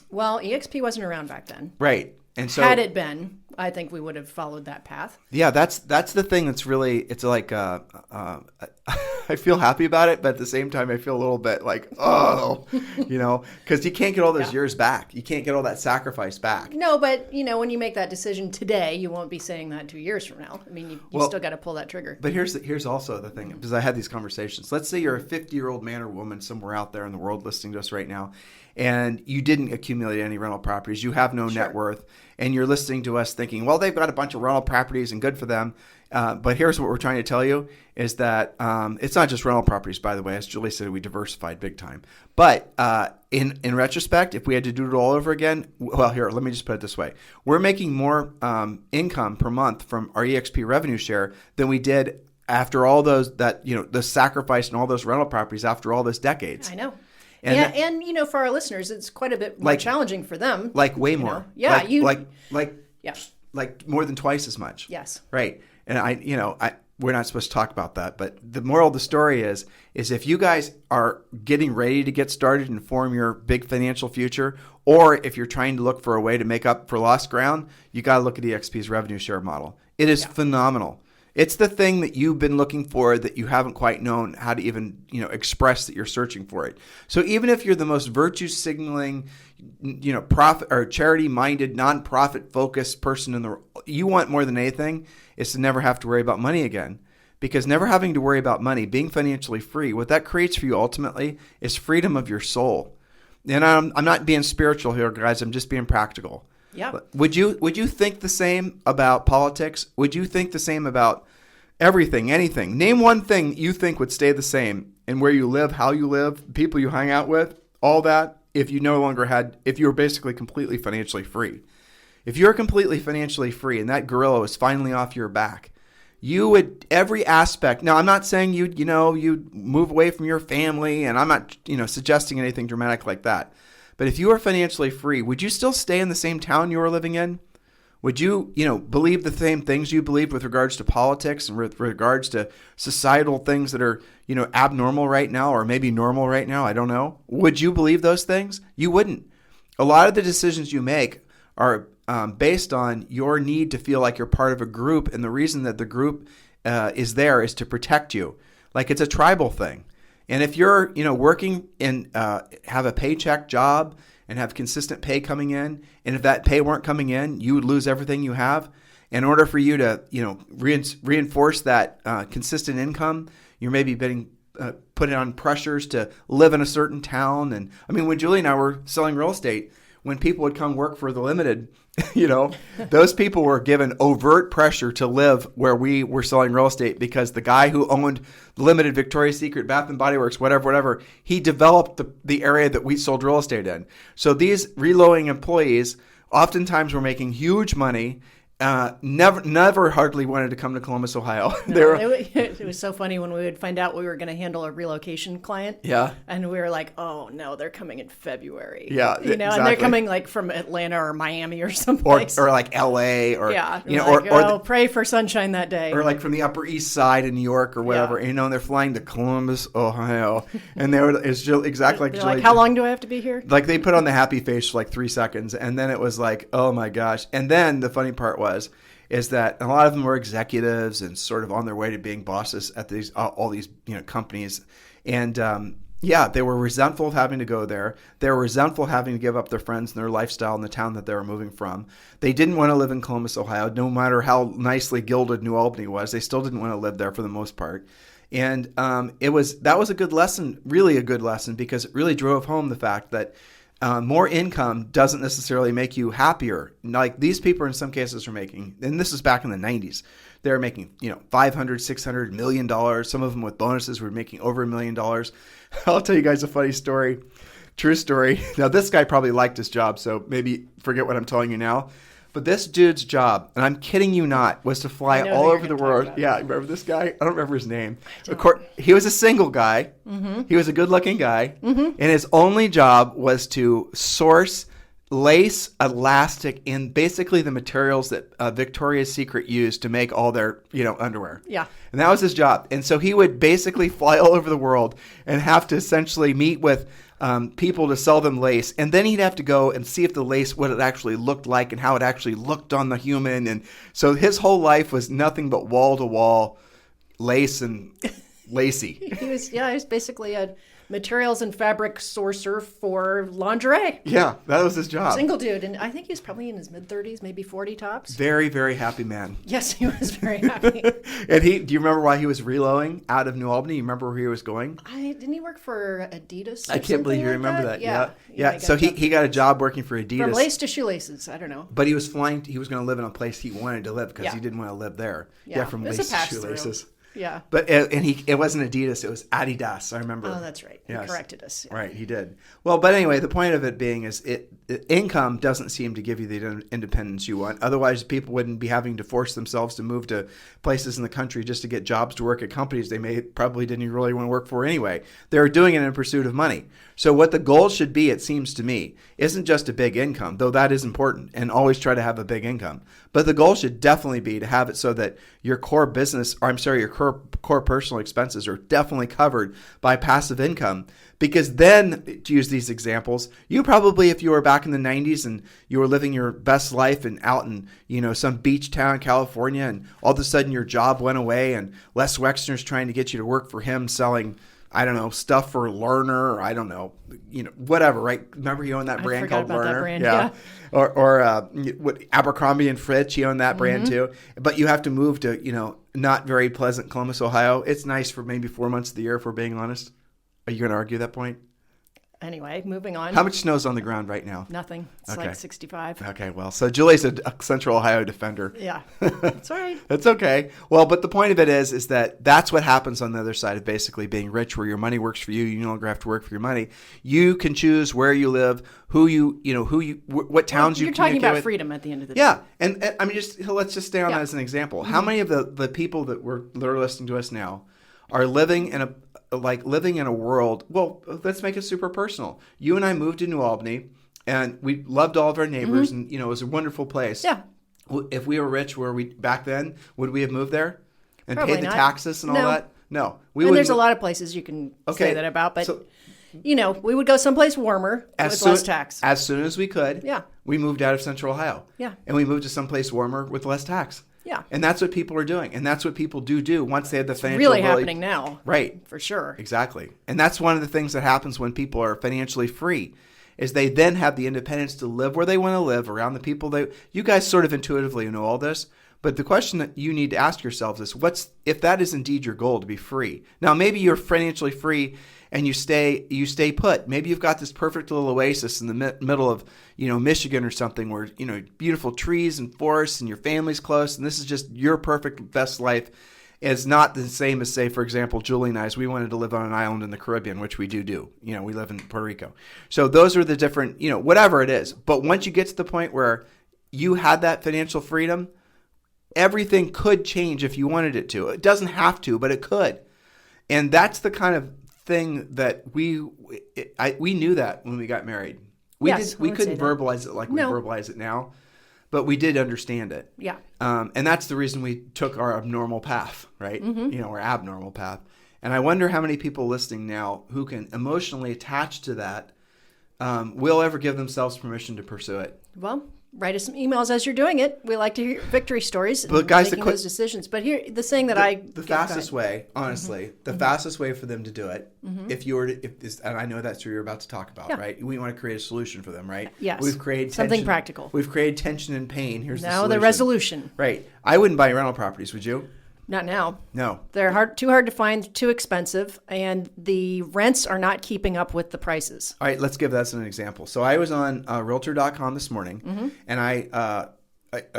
Well, EXP wasn't around back then. Right. And so had it been, I think we would have followed that path. Yeah, that's the thing that's really, it's like, I feel happy about it, but at the same time, I feel a little bit like, because you can't get all those years back. You can't get all that sacrifice back. No, but, when you make that decision today, you won't be saying that 2 years from now. I mean, you still got to pull that trigger. But here's also the thing, because I had these conversations. Let's say you're a 50-year-old man or woman somewhere out there in the world listening to us right now, and you didn't accumulate any rental properties. You have no net worth, and you're listening to us thinking, well, they've got a bunch of rental properties and good for them. But here's what we're trying to tell you is that it's not just rental properties, by the way. As Julie said, we diversified big time. But in retrospect, if we had to do it all over again, well, here, let me just put it this way. We're making more income per month from our EXP revenue share than we did after all those, the sacrifice and all those rental properties after all those decades. I know. And for our listeners, it's quite a bit more challenging for them. Like way more. Yeah. Like more than twice as much. Yes. Right. And we're not supposed to talk about that, but the moral of the story is if you guys are getting ready to get started and form your big financial future, or if you're trying to look for a way to make up for lost ground, you got to look at EXP's revenue share model. It is phenomenal. It's the thing that you've been looking for that you haven't quite known how to even, express that you're searching for it. So even if you're the most virtue signaling, profit or charity minded, nonprofit focused person in the world, you want more than anything is to never have to worry about money again. because never having to worry about money, being financially free, what that creates for you ultimately is freedom of your soul. And I'm not being spiritual here, guys. I'm just being practical. Yeah. Would you think the same about politics? Would you think the same about everything, anything? Name one thing you think would stay the same in where you live, how you live, people you hang out with, all that, if you were basically completely financially free. If you're completely financially free and that gorilla was finally off your back, you would, every aspect. Now, I'm not saying you'd move away from your family, and I'm not, suggesting anything dramatic like that. But if you were financially free, would you still stay in the same town you were living in? Would you, believe the same things you believe with regards to politics and with regards to societal things that are, abnormal right now or maybe normal right now? I don't know. Would you believe those things? You wouldn't. A lot of the decisions you make are based on your need to feel like you're part of a group, and the reason that the group is there is to protect you. Like it's a tribal thing. And if you're, working and have a paycheck job and have consistent pay coming in, and if that pay weren't coming in, you would lose everything you have. In order for you to, reinforce that consistent income, you're maybe being put on pressures to live in a certain town. And I mean, when Julie and I were selling real estate, when people would come work for the Limited, those people were given overt pressure to live where we were selling real estate, because the guy who owned the Limited, Victoria's Secret, Bath and Body Works, whatever, he developed the area that we sold real estate in. So these reloading employees oftentimes were making huge money. Never hardly wanted to come to Columbus, Ohio. No, it was so funny when we would find out we were going to handle a relocation client. Yeah. And we were like, oh no, they're coming in February. Yeah. Exactly. And they're coming like from Atlanta or Miami or someplace. Or like LA or, pray for sunshine that day. Or like from the Upper East Side in New York or whatever, and they're flying to Columbus, Ohio. And it's exactly like, how long do I have to be here? Like they put on the happy face for like 3 seconds, and then it was like, oh my gosh. And then the funny part is that a lot of them were executives and sort of on their way to being bosses at these all these companies, and they were resentful of having to go there. They were resentful of having to give up their friends and their lifestyle in the town that they were moving from. They didn't want to live in Columbus, Ohio, no matter how nicely gilded New Albany was. They still didn't want to live there for the most part. And that was a good lesson, really a good lesson, because it really drove home the fact that more income doesn't necessarily make you happier. Like these people in some cases are making, and this is back in the 90s, they were making, $500, $600, $1 million. Some of them with bonuses were making over $1 million. I'll tell you guys a funny story, true story. Now this guy probably liked his job, so maybe forget what I'm telling you now. But this dude's job, and I'm kidding you not, was to fly all over the world. Yeah, remember this guy? I don't remember his name. Of course, he was a single guy. Mm-hmm. He was a good-looking guy. Mm-hmm. And his only job was to source lace, elastic, and basically the materials that Victoria's Secret used to make all their, underwear. Yeah. And that was his job. And so he would basically fly all over the world and have to essentially meet with people to sell them lace, and then he'd have to go and see if the lace, what it actually looked like and how it actually looked on the human. And so his whole life was nothing but wall-to-wall lace and lacy. He was basically a materials and fabric sourcer for lingerie. Yeah, that was his job. Single dude, and I think he was probably in his mid-30s, maybe 40 tops. Very, very happy man. Yes, he was very happy. And do you remember why he was reloading out of New Albany? You remember where he was going? Didn't he work for Adidas? I can't believe you remember that. Yeah. So he got a job working for Adidas. From lace to shoelaces, I don't know. But he was flying. He was going to live in a place he wanted to live because he didn't want to live there. Yeah, from lace to shoelaces. Yeah. But it wasn't Adidas, it was Adidas, I remember. Oh, that's right. He corrected us. Yeah. Right, he did. Well, but anyway, the point of it being is income doesn't seem to give you the independence you want. Otherwise, people wouldn't be having to force themselves to move to places in the country just to get jobs to work at companies they probably didn't really want to work for anyway. They're doing it in pursuit of money. So what the goal should be, it seems to me, isn't just a big income, though that is important, and always try to have a big income. But the goal should definitely be to have it so that your core personal expenses are definitely covered by passive income. Because then, to use these examples, you probably, if you were back in the 90s and you were living your best life and out in, some beach town in California, and all of a sudden your job went away and Les Wexner's trying to get you to work for him selling I don't know, stuff for Lerner, or I don't know, whatever, right? Remember he owned that brand called Lerner? That brand, yeah. Or what, Abercrombie and Fitch, he owned that brand too. But you have to move to, not very pleasant Columbus, Ohio. It's nice for maybe 4 months of the year, if we're being honest. Are you going to argue that point? Anyway, moving on. How much snow's on the ground right now? Nothing. It's like 65. Okay, well, so Julie's a Central Ohio defender. Yeah, that's all right. That's okay. Well, but the point of it is that that's what happens on the other side of basically being rich, where your money works for you. You no longer have to work for your money. You can choose where you live, what towns you communicate with. You're talking about freedom at the end of the day. Yeah, and I mean, let's just stay on that as an example. How many of the people that are listening to us now are living in a world? Well, let's make it super personal. You and I moved to New Albany, and we loved all of our neighbors, and it was a wonderful place. Yeah. If we were rich, back then, would we have moved there and Probably paid the not. taxes and all that? No. There's a lot of places you can say that about, but we would go someplace warmer with less tax. As soon as we could. Yeah. We moved out of Central Ohio. Yeah. And we moved to someplace warmer with less tax. Yeah. And that's what people are doing. And that's what people do once they have the financial really ability. happening now. Right. For sure. Exactly. And that's one of the things that happens when people are financially free, is they then have the independence to live where they want to live, around the people you guys sort of intuitively know all this. But the question that you need to ask yourselves is, if that is indeed your goal, to be free? Now, maybe you're financially free and you stay put. Maybe you've got this perfect little oasis in the middle of, Michigan or something, where, beautiful trees and forests and your family's close, and this is just your perfect best life. Is not the same as, say, for example, Julie and I, we wanted to live on an island in the Caribbean, which we do. We live in Puerto Rico. So those are the different, whatever it is. But once you get to the point where you had that financial freedom, everything could change if you wanted it to. It doesn't have to, but it could. And that's the kind of thing that we knew that when we got married. We couldn't verbalize it like we verbalize it now, but we did understand it. Yeah. And that's the reason we took our abnormal path, right? Mm-hmm. Our abnormal path. And I wonder how many people listening now who can emotionally attach to that will ever give themselves permission to pursue it. Well, write us some emails as you're doing it. We like to hear victory stories and making those decisions. But here, the thing that the fastest way, honestly, the fastest way for them to do it, if you were to, and I know that's what you're about to talk about, right? We want to create a solution for them, right? Yes. We've created something practical. We've created tension and pain. Here's now the resolution. Right. I wouldn't buy rental properties, would you? Not now. No. They're too hard to find, too expensive, and the rents are not keeping up with the prices. All right, let's give that as an example. So I was on Realtor.com this morning, and I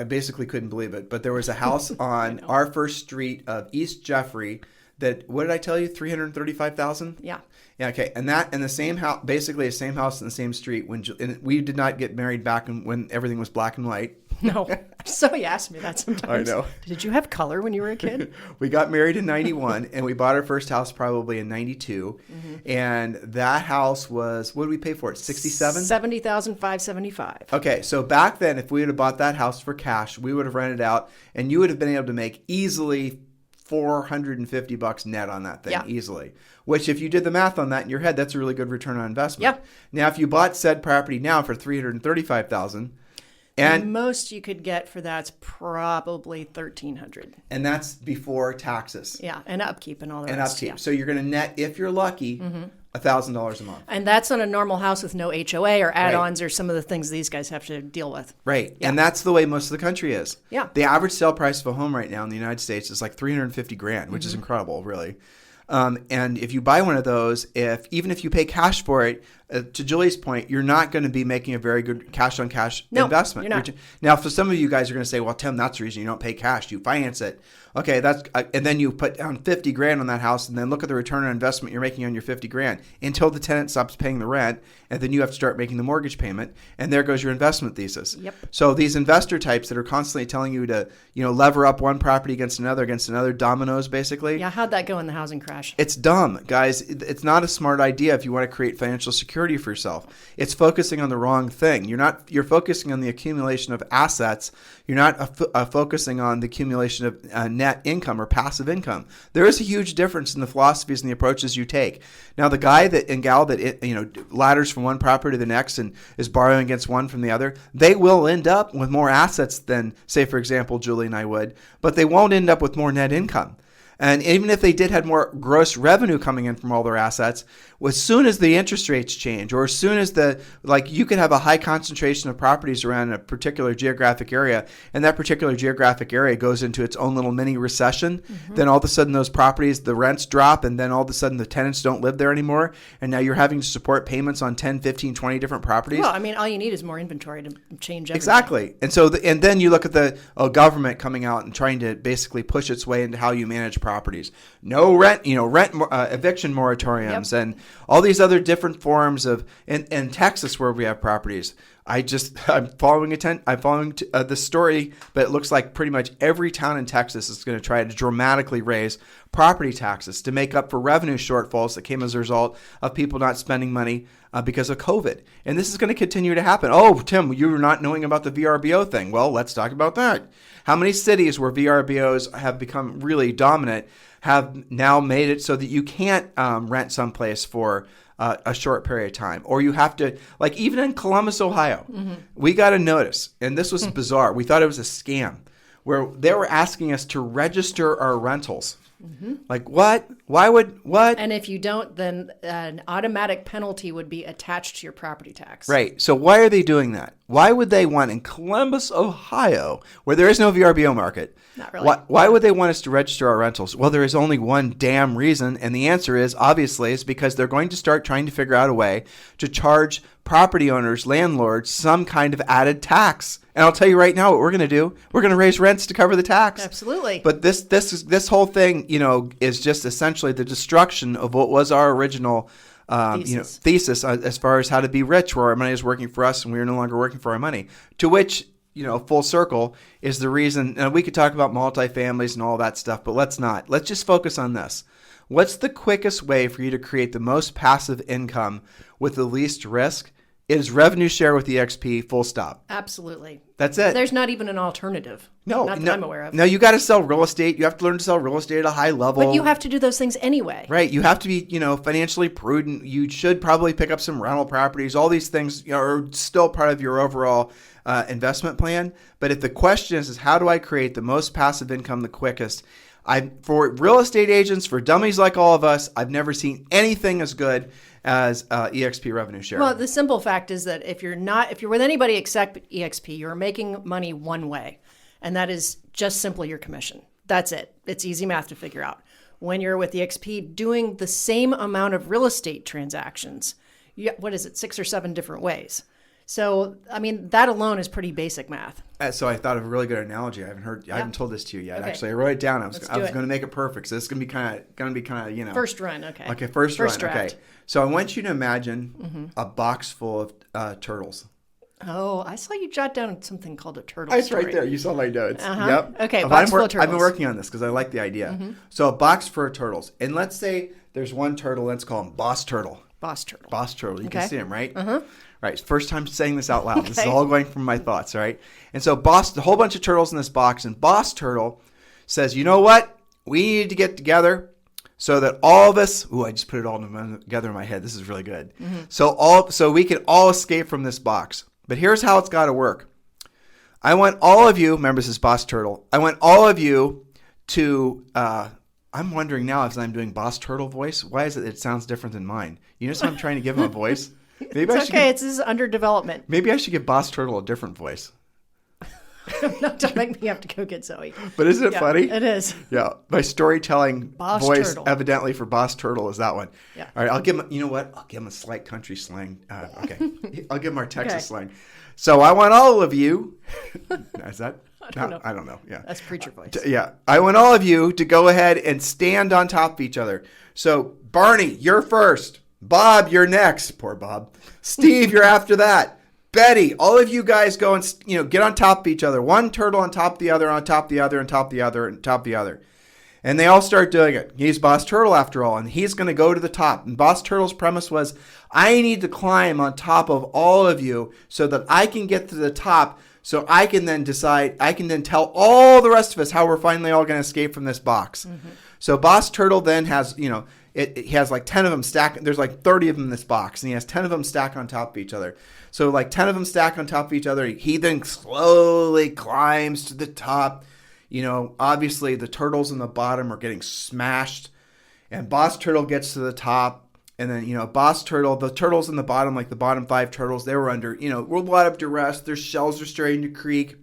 basically couldn't believe it, but there was a house on our first street of East Jeffrey that, what did I tell you, $335,000? Yeah. Yeah, okay. And that, and the same house, basically the same house in the same street, and we did not get married back when everything was black and white. No. So you ask me that sometimes. I know. Did you have color when you were a kid? We got married in 91, and we bought our first house probably in 92. And that house was, what did we pay for it? 67? $70,575. Okay, so back then, if we would have bought that house for cash, we would have rented out, and you would have been able to make easily $450 net on that thing, easily. Which, if you did the math on that in your head, that's a really good return on investment. Yeah. Now, if you bought said property now for $335,000, and most you could get for that's probably $1,300, and that's before taxes. Yeah, and upkeep and all the rest. And upkeep. Yeah. So you're going to net, if you're lucky, $1,000 a month. And that's on a normal house with no HOA or add-ons or some of the things these guys have to deal with. Right. Yeah. And that's the way most of the country is. Yeah. The average sale price of a home right now in the United States is like $350,000, which is incredible, really. And if you buy one of those, even if you pay cash for it, to Julie's point, you're not going to be making a very good cash-on-cash investment. You're not. Now, for some of you guys are going to say, well, Tim, that's the reason you don't pay cash. You finance it. Okay, and then you put down $50,000 on that house, and then look at the return on investment you're making on your $50,000 until the tenant stops paying the rent, and then you have to start making the mortgage payment, and there goes your investment thesis. Yep. So these investor types that are constantly telling you to, lever up one property against another, dominoes basically. Yeah, how'd that go in the housing crash? It's dumb, guys. It's not a smart idea if you want to create financial security for yourself. It's focusing on the wrong thing. You're focusing on the accumulation of assets. You're not focusing on the accumulation of net income or passive income. There is a huge difference in the philosophies and the approaches you take. Now, the guy and gal that ladders from one property to the next and is borrowing against one from the other, they will end up with more assets than, say, for example, Julie and I would, but they won't end up with more net income. And even if they did have more gross revenue coming in from all their assets, as soon as the interest rates change, or as soon as you could have a high concentration of properties around a particular geographic area, and that particular geographic area goes into its own little mini recession, then all of a sudden those properties, the rents drop, and then all of a sudden the tenants don't live there anymore, and now you're having to support payments on 10, 15, 20 different properties. Well, I mean, all you need is more inventory to change everything. Exactly. And so, and then you look at the government coming out and trying to basically push its way into how you manage properties. No rent, eviction moratoriums, and all these other different forms of, in Texas where we have properties. I'm following the story, but it looks like pretty much every town in Texas is going to try to dramatically raise property taxes to make up for revenue shortfalls that came as a result of people not spending money because of COVID. And this is going to continue to happen. Oh, Tim, you were not knowing about the VRBO thing. Well, let's talk about that. How many cities where VRBOs have become really dominant have now made it so that you can't rent someplace for a short period of time, or you have to, like even in Columbus, Ohio, we got a notice, and this was bizarre. We thought it was a scam, where they were asking us to register our rentals. Like what? Why would what? And if you don't, then an automatic penalty would be attached to your property tax. Right. So why are they doing that? Why would they want in Columbus, Ohio, where there is no VRBO market? Not really. Why would they want us to register our rentals? Well, there is only one damn reason, and the answer is obviously is because they're going to start trying to figure out a way to charge property owners, landlords, some kind of added tax. And I'll tell you right now what we're going to do. We're going to raise rents to cover the tax. Absolutely. But this whole thing, is just essentially the destruction of what was our original thesis as far as how to be rich, where our money is working for us and we are no longer working for our money. To which, full circle is the reason. And we could talk about multifamilies and all that stuff, but let's not. Let's just focus on this. What's the quickest way for you to create the most passive income with the least risk? It is revenue share with EXP, full stop. Absolutely. That's it. There's not even an alternative. Not that I'm aware of. No, you got to sell real estate. You have to learn to sell real estate at a high level. But you have to do those things anyway. Right. You have to be, financially prudent. You should probably pick up some rental properties. All these things are still part of your overall investment plan. But if the question is how do I create the most passive income the quickest? For real estate agents, for dummies like all of us, I've never seen anything as good as EXP revenue share. Well, the simple fact is that if you're with anybody except EXP, you're making money one way, and that is just simply your commission. That's it. It's easy math to figure out. When you're with EXP doing the same amount of real estate transactions, 6 or 7 different ways. So, I mean, that alone is pretty basic math. So I thought of a really good analogy. I haven't told this to you yet. Okay. Actually, I wrote it down. I was going to make it perfect. So this is going to be kind of, First run, okay. Okay, first run, draft. Okay. So I want you to imagine a box full of turtles. Oh, I saw you jot down something called a turtle It's story. right there. You saw my notes. Yep. Okay, box full of turtles. I've been working on this because I like the idea. So a box full of turtles. And let's say there's one turtle. Let's call him Boss Turtle. Boss Turtle. Boss Turtle. You can see him, right? Uh-huh. Right. First time saying this out loud. This is all going from my thoughts, right? And so a whole bunch of turtles in this box. And Boss Turtle says, you know what? We need to get together so that all of us, I just put it all together in my head. This is really good. So we can all escape from this box. But here's how it's got to work. I want all of you, remember this is Boss Turtle, I want all of you to, I'm wondering now as I'm doing Boss Turtle voice, why is it sounds different than mine? You notice how I'm trying to give him a voice? Maybe this is under development. Maybe I should give Boss Turtle a different voice. No, don't make me have to go get Zoe. But isn't it funny? It is. Yeah. My storytelling Boss voice Turtle. Evidently for Boss Turtle is that one. Yeah. All right. I'll give him, you know what? I'll give him a slight country slang. Okay. I'll give him our Texas slang. So I want all of you. Is that? I don't know. Yeah. That's preacher voice. Yeah. I want all of you to go ahead and stand on top of each other. So Barney, you're first. Bob, you're next. Poor Bob. Steve, you're after that. Betty, all of you guys go and get on top of each other. One turtle on top of the other, on top of the other, on top of the other, on top of the other. And they all start doing it. He's Boss Turtle after all, and he's going to go to the top. And Boss Turtle's premise was, I need to climb on top of all of you so that I can get to the top so I can then decide, I can then tell all the rest of us how we're finally all going to escape from this box. So Boss Turtle then has, he has like 10 of them stacked. There's like 30 of them in this box, and he has 10 of them stacked on top of each other. So like 10 of them stacked on top of each other. He then slowly climbs to the top. Obviously the turtles in the bottom are getting smashed, and Boss Turtle gets to the top. And then, Boss Turtle, the turtles in the bottom, like the bottom 5 turtles, they were under, a lot of duress. Their shells are starting to creak.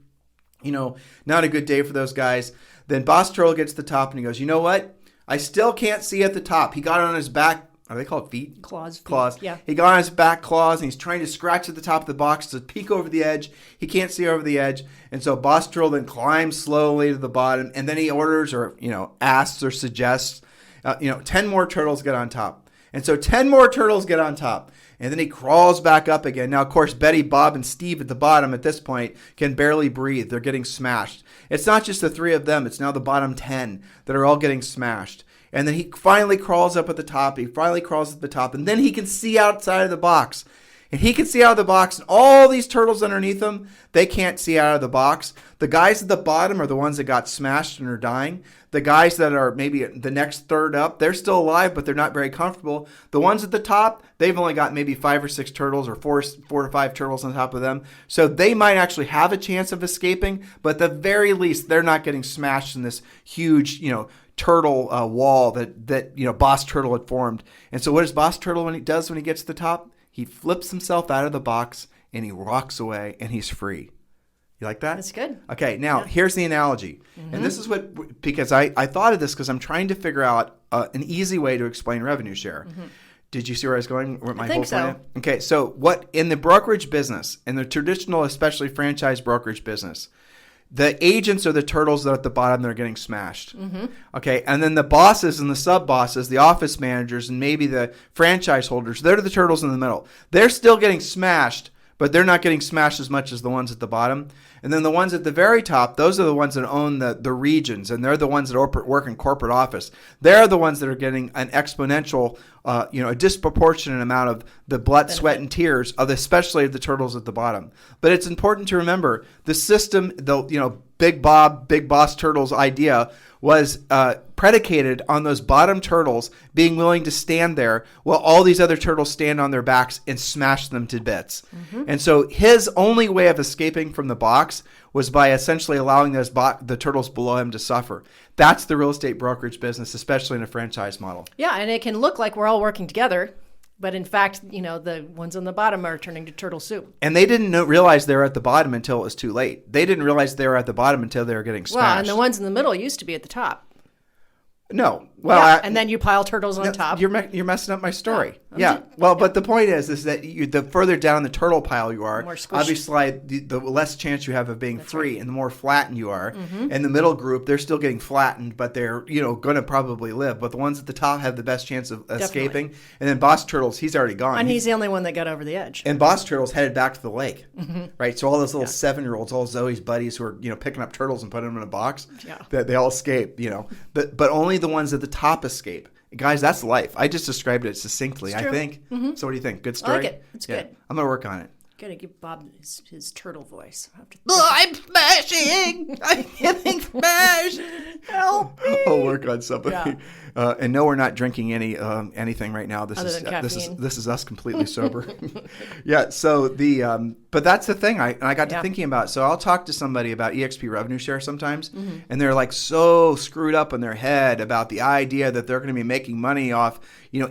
Not a good day for those guys. Then Boss Turtle gets to the top and he goes, you know what? I still can't see at the top. He got on his back. Are they called feet? Claws. Claws. Yeah. He got on his back claws and he's trying to scratch at the top of the box to peek over the edge. He can't see over the edge. And so Boss Turtle then climbs slowly to the bottom. And then he orders or, asks or suggests, 10 more turtles get on top. And so 10 more turtles get on top. And then he crawls back up again. Now, of course, Betty, Bob, and Steve at the bottom at this point can barely breathe. They're getting smashed. It's not just the 3 of them. It's now the bottom 10 that are all getting smashed. And then he finally crawls up at the top. And then he can see outside of the box. And he can see out of the box. And all these turtles underneath him, they can't see out of the box. The guys at the bottom are the ones that got smashed and are dying. The guys that are maybe the next third up, they're still alive, but they're not very comfortable. The ones at the top, they've only got maybe 5 or 6 turtles or 4 to 5 turtles on top of them. So they might actually have a chance of escaping, but at the very least, they're not getting smashed in this huge, turtle wall that Boss Turtle had formed. And so what does Boss Turtle when he gets to the top? He flips himself out of the box and he walks away and he's free. You like that? That's good. Okay, now here's the analogy. Mm-hmm. And this is because I thought of this because I'm trying to figure out an easy way to explain revenue share. Mm-hmm. Did you see where I was going with my whole plan? Okay, so what in the brokerage business, in the traditional, especially franchise brokerage business, the agents are the turtles that are at the bottom that are getting smashed. Mm-hmm. Okay, and then the bosses and the sub-bosses, the office managers, and maybe the franchise holders, they're the turtles in the middle. They're still getting smashed, but they're not getting smashed as much as the ones at the bottom. And then the ones at the very top, those are the ones that own the regions, and they're the ones that work in corporate office. They're the ones that are getting an exponential, a disproportionate amount of the blood, sweat, and tears of especially the turtles at the bottom. But it's important to remember the system, Big Bob, Big Boss Turtle's idea was predicated on those bottom turtles being willing to stand there while all these other turtles stand on their backs and smash them to bits. Mm-hmm. And so his only way of escaping from the box was by essentially allowing the turtles below him to suffer. That's the real estate brokerage business, especially in a franchise model. Yeah, and it can look like we're all working together. But in fact, the ones on the bottom are turning to turtle soup. And they didn't realize they were at the bottom until it was too late. They didn't realize they were at the bottom until they were getting smashed. Well, and the ones in the middle used to be at the top. No. Well, yeah, and then you pile turtles on top. You're messing up my story. But the point is that the further down the turtle pile you are, obviously the less chance you have of being free, right. And the more flattened you are. Mm-hmm. And the middle group, they're still getting flattened, but they're going to probably live. But the ones at the top have the best chance of escaping. And then Boss Turtles, he's already gone. And he's the only one that got over the edge. And Boss Turtles headed back to the lake, mm-hmm. Right? So all those little 7-year-olds, all Zoe's buddies who are picking up turtles and putting them in a box, they all escape. But only the ones at the top escape. Guys, that's life. I just described it succinctly, I think. Mm-hmm. So what do you think? Good story? I like it. It's good. I'm going to work on it. Got to give Bob his turtle voice. I'm smashing! I'm getting smashed! Help me! I'll work on something. Yeah. And no, we're not drinking anything right now. This is us completely sober. Yeah. So but that's the thing. I got to thinking about. So I'll talk to somebody about EXP revenue share sometimes, mm-hmm. and they're like so screwed up in their head about the idea that they're going to be making money off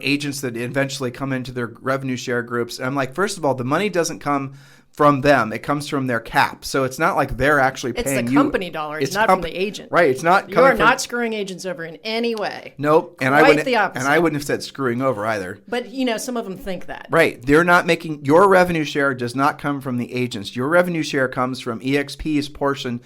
agents that eventually come into their revenue share groups. And I'm like, first of all, the money doesn't come from them. It comes from their cap. So it's not like they're actually paying you. It's the company dollar. It's not from the agent. Right. It's not. You are not screwing agents over in any way. Nope. And Quite the opposite. And I wouldn't have said screwing over either. But some of them think that. Right. They're not making your revenue share does not come from the agents. Your revenue share comes from EXP's portion.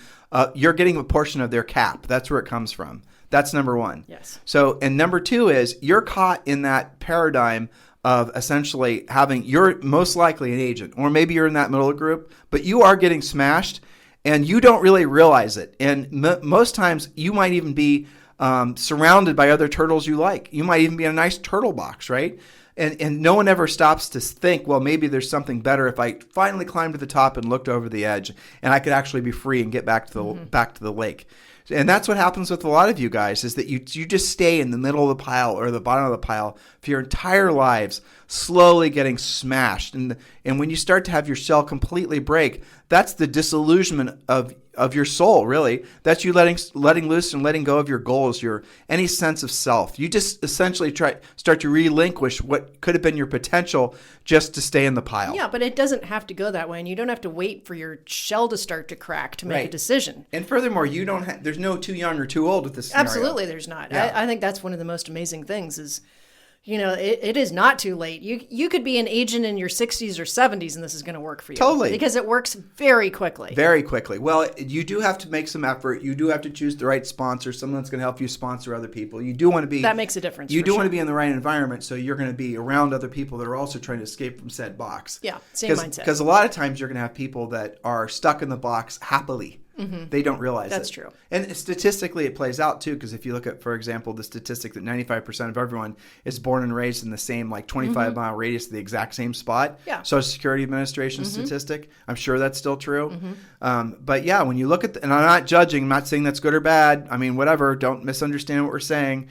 You're getting a portion of their cap. That's where it comes from. That's number one. Yes. So, and number two is you're caught in that paradigm of essentially you're most likely an agent, or maybe you're in that middle group, but you are getting smashed and you don't really realize it. And most times you might even be surrounded by other turtles you like. You might even be in a nice turtle box, right? And no one ever stops to think, well, maybe there's something better if I finally climbed to the top and looked over the edge and I could actually be free and get back to the lake. And that's what happens with a lot of you guys is that you just stay in the middle of the pile or the bottom of the pile for your entire lives, slowly getting smashed. And when you start to have your shell completely break, that's the disillusionment of your soul, really. That's you letting loose and letting go of your goals, any sense of self. You just essentially start to relinquish what could have been your potential just to stay in the pile. Yeah, but it doesn't have to go that way, and you don't have to wait for your shell to start to crack to make a decision. And furthermore, there's no too young or too old with this scenario. Absolutely, there's not. Yeah. I think that's one of the most amazing things is, it is not too late. You could be an agent in your 60s or 70s and this is going to work for you. Totally. Because it works very quickly. Very quickly. Well, you do have to make some effort. You do have to choose the right sponsor, someone that's going to help you sponsor other people. You do want to be... That makes a difference. You do want to be in the right environment, so you're going to be around other people that are also trying to escape from said box. Yeah, same mindset. Because a lot of times you're going to have people that are stuck in the box happily. Mm-hmm. They don't realize that's true. And statistically, it plays out too, because if you look at, for example, the statistic that 95% of everyone is born and raised in the same 25-mile radius of the exact same spot. Yeah. Social Security Administration statistic. I'm sure that's still true. But yeah, when you look at, and I'm not judging, I'm not saying that's good or bad. I mean, whatever. Don't misunderstand what we're saying.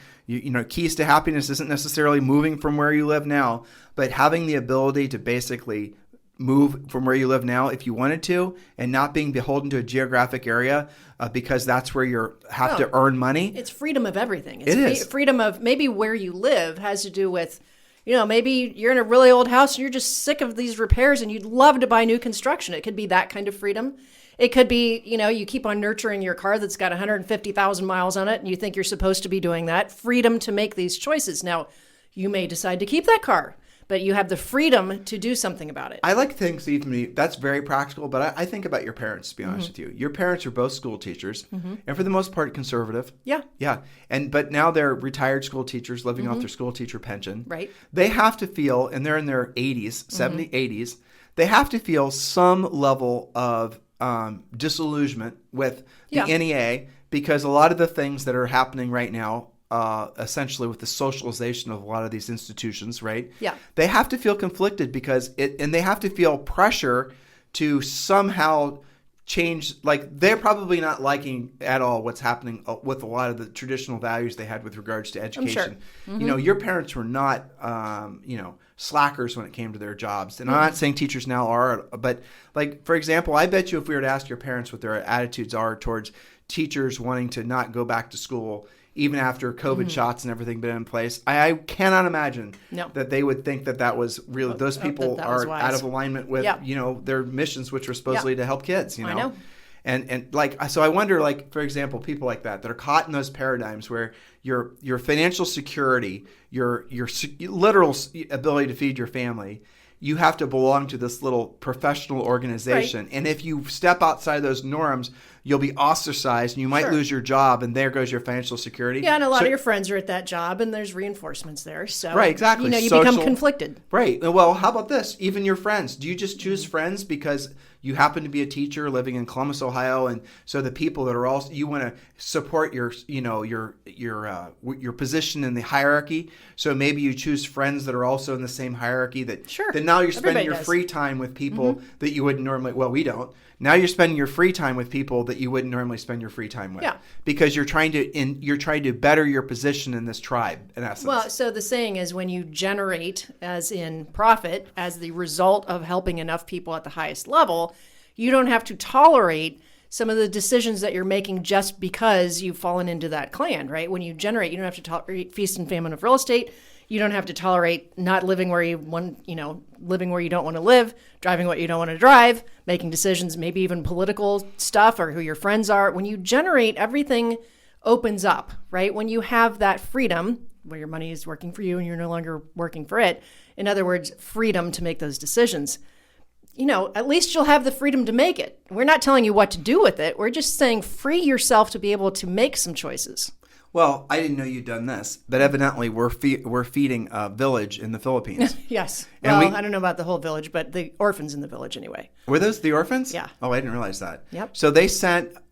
Keys to happiness isn't necessarily moving from where you live now, but having the ability to basically move from where you live now if you wanted to, and not being beholden to a geographic area because that's where you have to earn money. It's freedom of everything. It is. Freedom of maybe where you live has to do with, maybe you're in a really old house and you're just sick of these repairs and you'd love to buy new construction. It could be that kind of freedom. It could be, you keep on nurturing your car that's got 150,000 miles on it and you think you're supposed to be doing that. Freedom to make these choices. Now, you may decide to keep that car, but you have the freedom to do something about it. I like things even that's very practical, but I think about your parents, to be honest with you. Your parents are both school teachers, and for the most part, conservative. Yeah. Yeah. But now they're retired school teachers living off their school teacher pension. Right. They have to feel, and they're in their 80s, 70, 80s, they have to feel some level of disillusionment with the NEA, because a lot of the things that are happening right now, essentially with the socialization of a lot of these institutions, right? Yeah. They have to feel conflicted and they have to feel pressure to somehow change. Like, they're probably not liking at all what's happening with a lot of the traditional values they had with regards to education. I'm sure. Your parents were not, slackers when it came to their jobs. And I'm not saying teachers now are, but like, for example, I bet you if we were to ask your parents what their attitudes are towards teachers wanting to not go back to school even after COVID shots and everything been in place, I cannot imagine that they would think that was really, those people are out of alignment with, their missions, which were supposedly to help kids, I know. And so I wonder, for example, people like that are caught in those paradigms where your financial security, your literal ability to feed your family, you have to belong to this little professional organization. Right. And if you step outside those norms, you'll be ostracized and you might lose your job, and there goes your financial security. Yeah, and a lot of your friends are at that job and there's reinforcements there. So right, exactly. You become conflicted. Right. Well, how about this? Even your friends. Do you just choose friends because you happen to be a teacher living in Columbus, Ohio, and so the people that are also, you want to support your position in the hierarchy. So maybe you choose friends that are also in the same hierarchy then now you're spending your free time with people that you wouldn't normally, well, we don't. Now you're spending your free time with people that you wouldn't normally spend your free time with. Yeah. Because you're trying to better your position in this tribe, in essence. Well, so the saying is, when you generate, as in profit, as the result of helping enough people at the highest level, you don't have to tolerate some of the decisions that you're making just because you've fallen into that clan, right? When you generate, you don't have to tolerate feast and famine of real estate. You don't have to tolerate not living where you want, living where you don't want to live, driving what you don't want to drive, making decisions, maybe even political stuff or who your friends are. When you generate, everything opens up, right? When you have that freedom where your money is working for you and you're no longer working for it. In other words, freedom to make those decisions. At least you'll have the freedom to make it. We're not telling you what to do with it. We're just saying free yourself to be able to make some choices. Well, I didn't know you'd done this, but evidently we're feeding a village in the Philippines. Yes. Well, I don't know about the whole village, but the orphans in the village anyway. Were those the orphans? Yeah. Oh, I didn't realize that. Yep. So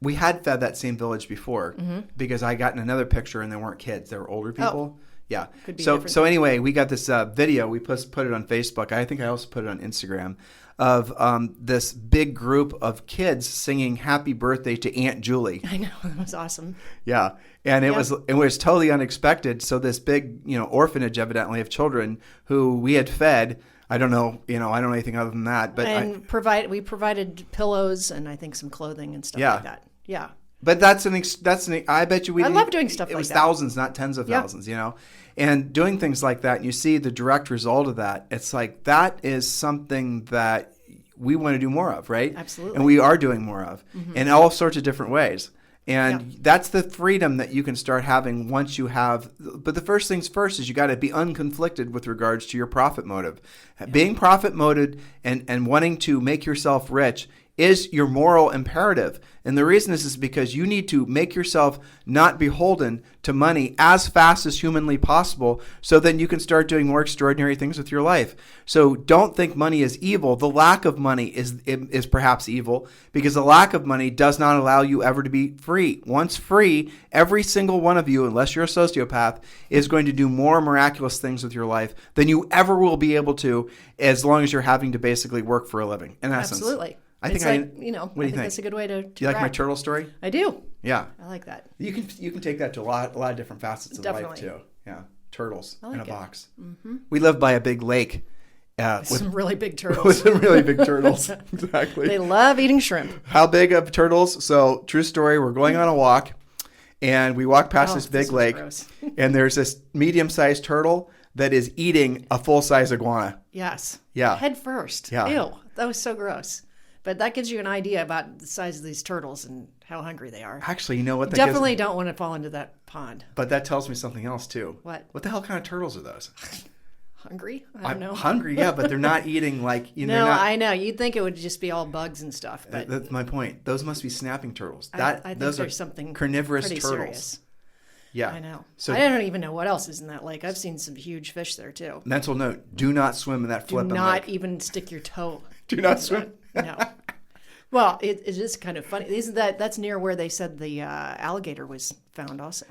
we had fed that same village before because I got in another picture and they weren't kids. They were older people. Yeah. Could be so anyway, we got this video. We put it on Facebook. I think I also put it on Instagram of this big group of kids singing "Happy Birthday" to Aunt Julie. I know, that was awesome. Yeah, and it was totally unexpected. So this big orphanage evidently of children who we had fed. I don't know, I don't know anything other than that. But we provided pillows and I think some clothing and stuff like that. Yeah. But I bet you I love doing stuff like that. It was thousands, not tens of thousands, and doing things like that. And you see the direct result of that. It's like that is something that we want to do more of, right? Absolutely. And we are doing more of in all sorts of different ways. And that's the freedom that you can start having once you have. But the first things first is you got to be unconflicted with regards to your profit motive. Being profit motivated and wanting to make yourself rich is your moral imperative. And the reason is because you need to make yourself not beholden to money as fast as humanly possible so then you can start doing more extraordinary things with your life. So don't think money is evil. The lack of money is perhaps evil because the lack of money does not allow you ever to be free. Once free, every single one of you, unless you're a sociopath, is going to do more miraculous things with your life than you ever will be able to as long as you're having to basically work for a living, in essence. Absolutely. I think what do you think? That's a good way to do you like my turtle story? I do. Yeah. I like that. You can take that to a lot of different facets of Definitely. life too. Yeah. Turtles in a box. Mm-hmm. We live by a big lake. With some really big turtles. With some really big turtles. Exactly. They love eating shrimp. How big of turtles? So, true story, we're going on a walk and we walk past this big lake and there's this medium-sized turtle that is eating a full-size iguana. Yes. Yeah. Head first. Yeah. Ew. That was so gross. But that gives you an idea about the size of these turtles and how hungry they are. Actually, you know what? Definitely don't want to fall into that pond. But that tells me something else, too. What? What the hell kind of turtles are those? Hungry? I don't know. Hungry, yeah, but they're not eating like... No, I know. You'd think it would just be all bugs and stuff. But that's my point. Those must be snapping turtles. I think there's something carnivorous turtles. Serious. Yeah. I know. So I don't even know what else is in that lake. I've seen some huge fish there, too. Mental note, do not swim in that flipping lake. Do not even stick your toe. Do not swim? No. Well, it is kind of funny. That's near where they said the alligator was found also.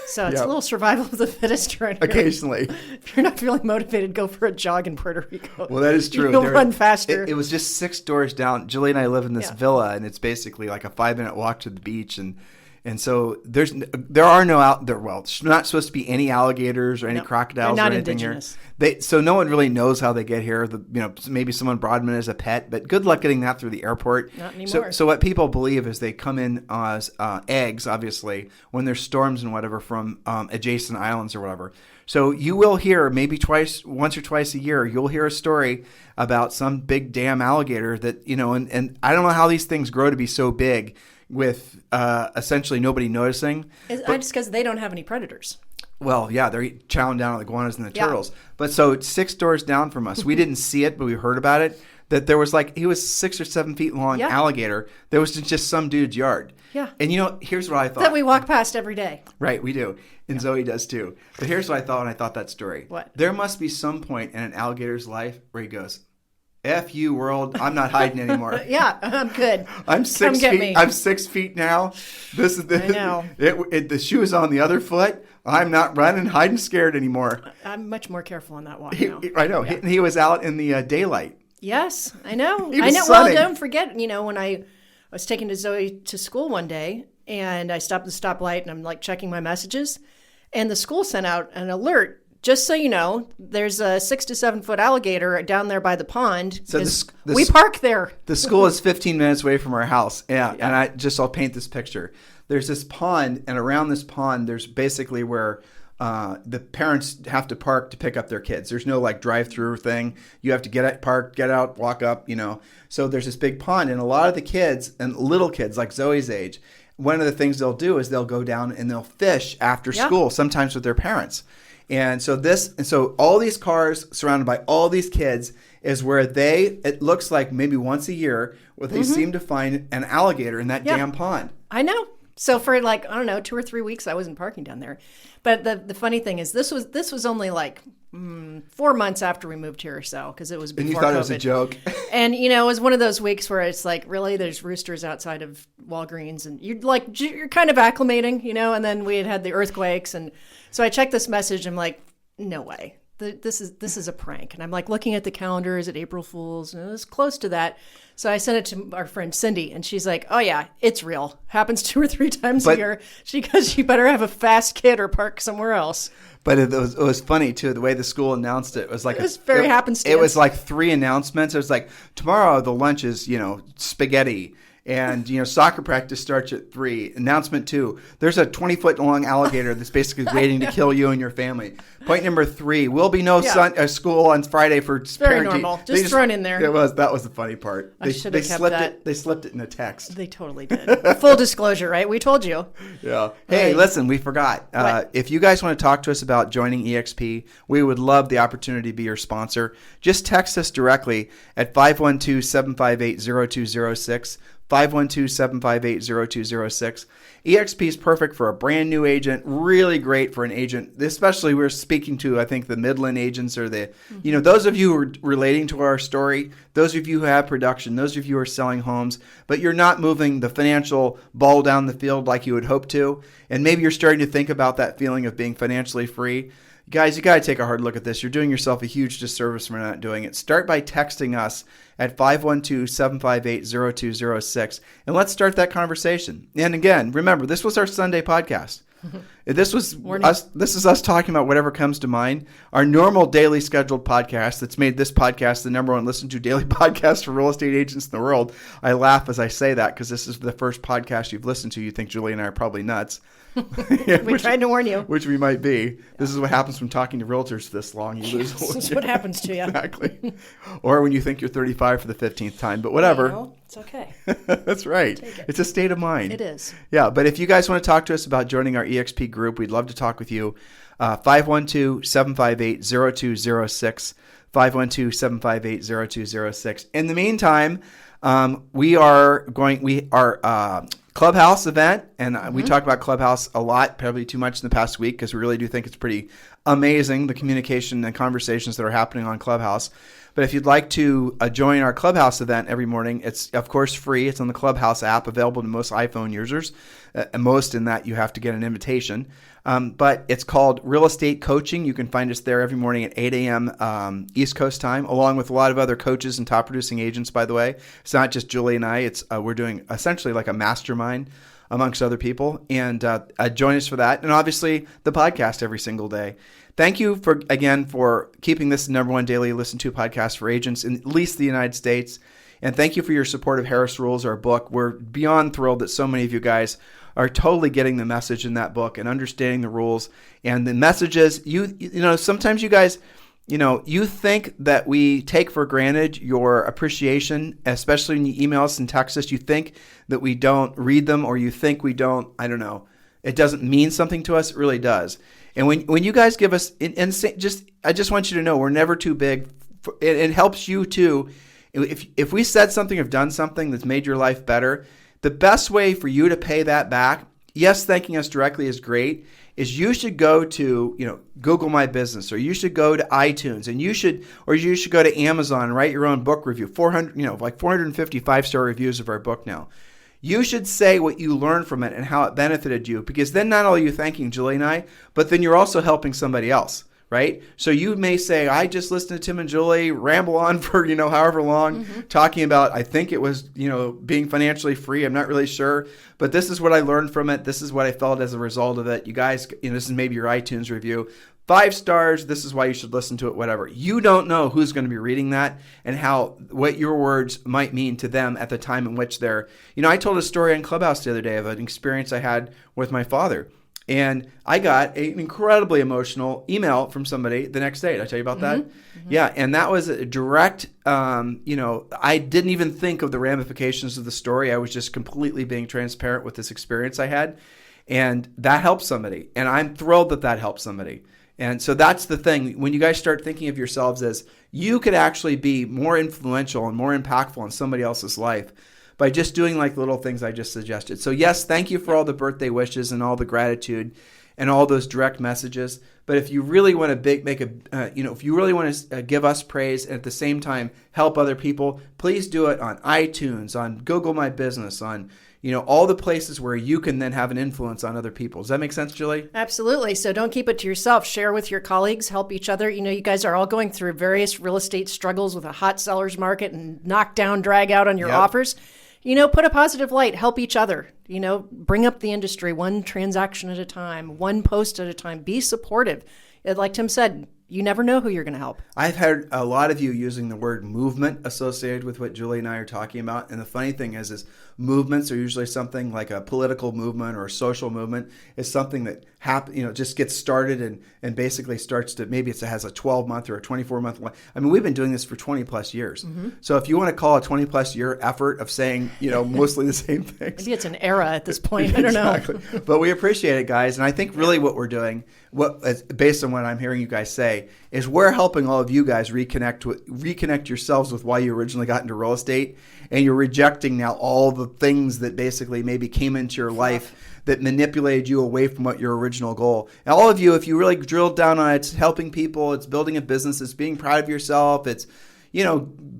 So it's a little survival of the fittest around here. Occasionally. If you're not feeling motivated, go for a jog in Puerto Rico. Well, that is true. You'll run faster. It was just 6 doors down. Julie and I live in this villa, and it's basically like a 5-minute walk to the beach. And so there are no out there. Well, there's not supposed to be any alligators or any crocodiles or anything indigenous here. So no one really knows how they get here. Maybe someone brought them in as a pet, but good luck getting that through the airport. Not anymore. So what people believe is they come in as eggs, obviously, when there's storms and whatever from adjacent islands or whatever. So you will hear maybe once or twice a year, you'll hear a story about some big damn alligator that, and I don't know how these things grow to be so big with essentially nobody noticing. Just because they don't have any predators. Well, yeah, they're chowing down on the iguanas and the turtles. But so 6 doors down from us, we didn't see it, but we heard about it, that there was he was 6 or 7 feet long alligator that was just some dude's yard. Yeah. And here's what I thought. That we walk past every day. Right, we do. And Zoe does too. But here's what I thought when I thought that story. What? There must be some point in an alligator's life where he goes, F you, world. I'm not hiding anymore. Yeah, I'm good. I'm 6 feet. I'm 6 feet now. This is I know. The shoe is on the other foot. I'm not running, hiding, scared anymore. I'm much more careful on that walk now. I know. Yeah. He was out in the daylight. Yes, I know. He was I know. sunning. Well, don't forget. When I was taking Zoe to school one day, and I stopped at the stoplight, and I'm checking my messages, and the school sent out an alert. Just so you know, there's a 6 to 7 foot alligator down there by the pond. So we park there. The school is 15 minutes away from our house. Yeah. And I'll paint this picture. There's this pond, and around this pond, there's basically where the parents have to park to pick up their kids. There's no drive-through thing. You have to park, get out, walk up. So there's this big pond, and a lot of the kids and little kids like Zoe's age, one of the things they'll do is they'll go down and they'll fish after school, sometimes with their parents. And so all these cars surrounded by all these kids is where it looks like maybe once a year where they seem to find an alligator in that damn pond. I know. So for I don't know, 2 or 3 weeks I wasn't parking down there. But the funny thing is this was only 4 months after we moved here or so, because it was before And you thought COVID. it was a joke. And, it was one of those weeks where it's like, really, there's roosters outside of Walgreens, and you're kind of acclimating, and then we had the earthquakes. And so I checked this message. I'm like, no way. This is a prank. And I'm like looking at the calendar. Is it April Fool's? And it was close to that. So I sent it to our friend Cindy, and she's like, oh yeah, it's real. Happens 2 or 3 times a year. She goes, you better have a fast kid or park somewhere else. But it was funny too, the way the school announced it. It was like very happenstance. It was like 3 announcements. It was like, tomorrow the lunch is, spaghetti. And, soccer practice starts at 3. Announcement 2, there's a 20-foot long alligator that's basically waiting to kill you and your family. Point number 3, will be no school on Friday for it's very normal. Just thrown in there. That was the funny part. I should have kept that. They slipped it in a text. They totally did. Full disclosure, right? We told you. Yeah. Hey, listen, we forgot. If you guys want to talk to us about joining EXP, we would love the opportunity to be your sponsor. Just text us directly at 512-758-0206. 512-758-0206. EXP is perfect for a brand new agent, really great for an agent, especially we're speaking to, I think, the Midland agents or those of you who are relating to our story, those of you who have production, those of you who are selling homes, but you're not moving the financial ball down the field like you would hope to, and maybe you're starting to think about that feeling of being financially free. Guys, you got to take a hard look at this. You're doing yourself a huge disservice for not doing it. Start by texting us at 512-758-0206, and let's start that conversation. And again, remember, this was our Sunday podcast. This is us talking about whatever comes to mind. Our normal daily scheduled podcast that's made this podcast the number 1 listened to daily podcast for real estate agents in the world. I laugh as I say that because this is the first podcast you've listened to. You think Julie and I are probably nuts. We tried to warn you. Which we might be. Yeah. This is what happens from talking to realtors this long. You lose. This is what happens to you. Exactly. Or when you think you're 35 for the 15th time. But whatever. It's okay. That's right. It's a state of mind. It is. Yeah, but if you guys want to talk to us about joining our EXP group, we'd love to talk with you. 512-758-0206. 512-758-0206. In the meantime, we are Clubhouse event, and we talk about Clubhouse a lot, probably too much in the past week, because we really do think it's pretty amazing, the communication and conversations that are happening on Clubhouse. But if you'd like to join our Clubhouse event every morning, it's, of course, free. It's on the Clubhouse app, available to most iPhone users. Most in that you have to get an invitation. But it's called Real Estate Coaching. You can find us there every morning at 8 a.m. East Coast time, along with a lot of other coaches and top producing agents, by the way. It's not just Julie and I. We're doing essentially like a mastermind amongst other people. And join us for that. And obviously the podcast every single day. Thank you for keeping this the number 1 daily listened to podcast for agents in at least the United States. And thank you for your support of Harris Rules, our book. We're beyond thrilled that so many of you guys are totally getting the message in that book and understanding the rules and the messages. Sometimes you guys, you think that we take for granted your appreciation, especially when you email us and text us. You think that we don't read them, or you think we don't, it doesn't mean something to us. It really does. And when you guys give us, I just want you to know we're never too big. It helps you too. If we said something or done something that's made your life better, the best way for you to pay that back, yes, thanking us directly is great, is you should go to, Google My Business, or you should go to iTunes, and you should go to Amazon and write your own book review. 450 5-star reviews of our book now. You should say what you learned from it and how it benefited you, because then not only are you thanking Julie and I, but then you're also helping somebody else. Right? So you may say, I just listened to Tim and Julie ramble on for, however long, talking about, I think it was, being financially free. I'm not really sure, but this is what I learned from it. This is what I felt as a result of it. You guys, this is maybe your iTunes review. 5 stars. This is why you should listen to it, whatever. You don't know who's going to be reading that and what your words might mean to them at the time in which they're, I told a story on Clubhouse the other day of an experience I had with my father. And I got an incredibly emotional email from somebody the next day. Did I tell you about that? Mm-hmm. Yeah, and that was a direct, I didn't even think of the ramifications of the story. I was just completely being transparent with this experience I had. And that helped somebody. And I'm thrilled that helped somebody. And so that's the thing. When you guys start thinking of yourselves as you could actually be more influential and more impactful in somebody else's life by just doing like little things I just suggested. So yes, thank you for all the birthday wishes and all the gratitude. and all those direct messages. But if you really want to if you really want to give us praise and at the same time help other people, please do it on iTunes, on Google My Business, on all the places where you can then have an influence on other people. Does that make sense, Julie? Absolutely. So don't keep it to yourself. Share with your colleagues, help each other. You guys are all going through various real estate struggles with a hot seller's market and knock down, drag out on your offers. Put a positive light, help each other, bring up the industry one transaction at a time, one post at a time, be supportive. Like Tim said, you never know who you're going to help. I've heard a lot of you using the word movement associated with what Julie and I are talking about. And the funny thing is movements are usually something like a political movement or a social movement is something that just gets started and basically starts to, maybe it has a 12-month or a 24-month. I mean, we've been doing this for 20 plus years. Mm-hmm. So if you want to call a 20 plus year effort of saying, mostly the same things. Maybe it's an era at this point. I don't know. But we appreciate it, guys. And I think really what we're doing, based on what I'm hearing you guys say, is we're helping all of you guys reconnect yourselves with why you originally got into real estate, and you're rejecting now all the things that basically maybe came into your life that manipulated you away from what your original goal. And all of you, if you really drilled down on it, it's helping people, it's building a business, it's being proud of yourself, it's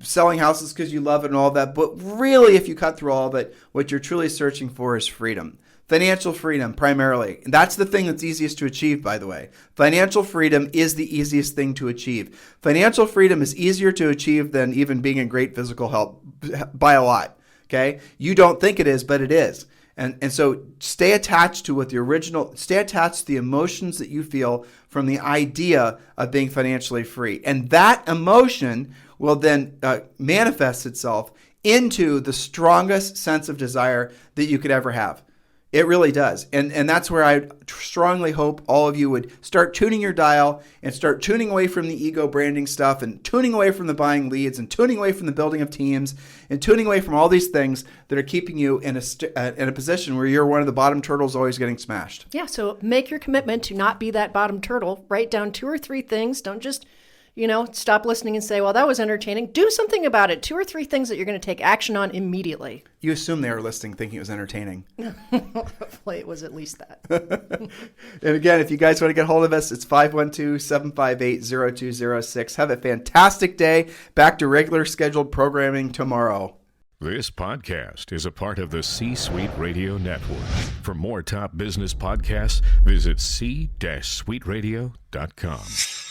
selling houses because you love it and all that. But really, if you cut through all of it, what you're truly searching for is freedom. Financial freedom, primarily. That's the thing that's easiest to achieve, by the way. Financial freedom is the easiest thing to achieve. Financial freedom is easier to achieve than even being in great physical health by a lot, okay? You don't think it is, but it is. And so stay attached to stay attached to the emotions that you feel from the idea of being financially free. And that emotion will then manifest itself into the strongest sense of desire that you could ever have. It really does. And that's where I strongly hope all of you would start tuning your dial and start tuning away from the ego branding stuff and tuning away from the buying leads and tuning away from the building of teams and tuning away from all these things that are keeping you in a position where you're one of the bottom turtles always getting smashed. Yeah, so make your commitment to not be that bottom turtle. Write down 2 or 3 things. Don't just stop listening and say, well, that was entertaining. Do something about it. 2 or 3 things that you're going to take action on immediately. You assume they were listening thinking it was entertaining. Hopefully it was at least that. And again, if you guys want to get hold of us, it's 512-758-0206. Have a fantastic day. Back to regular scheduled programming tomorrow. This podcast is a part of the C-Suite Radio Network. For more top business podcasts, visit c-suiteradio.com.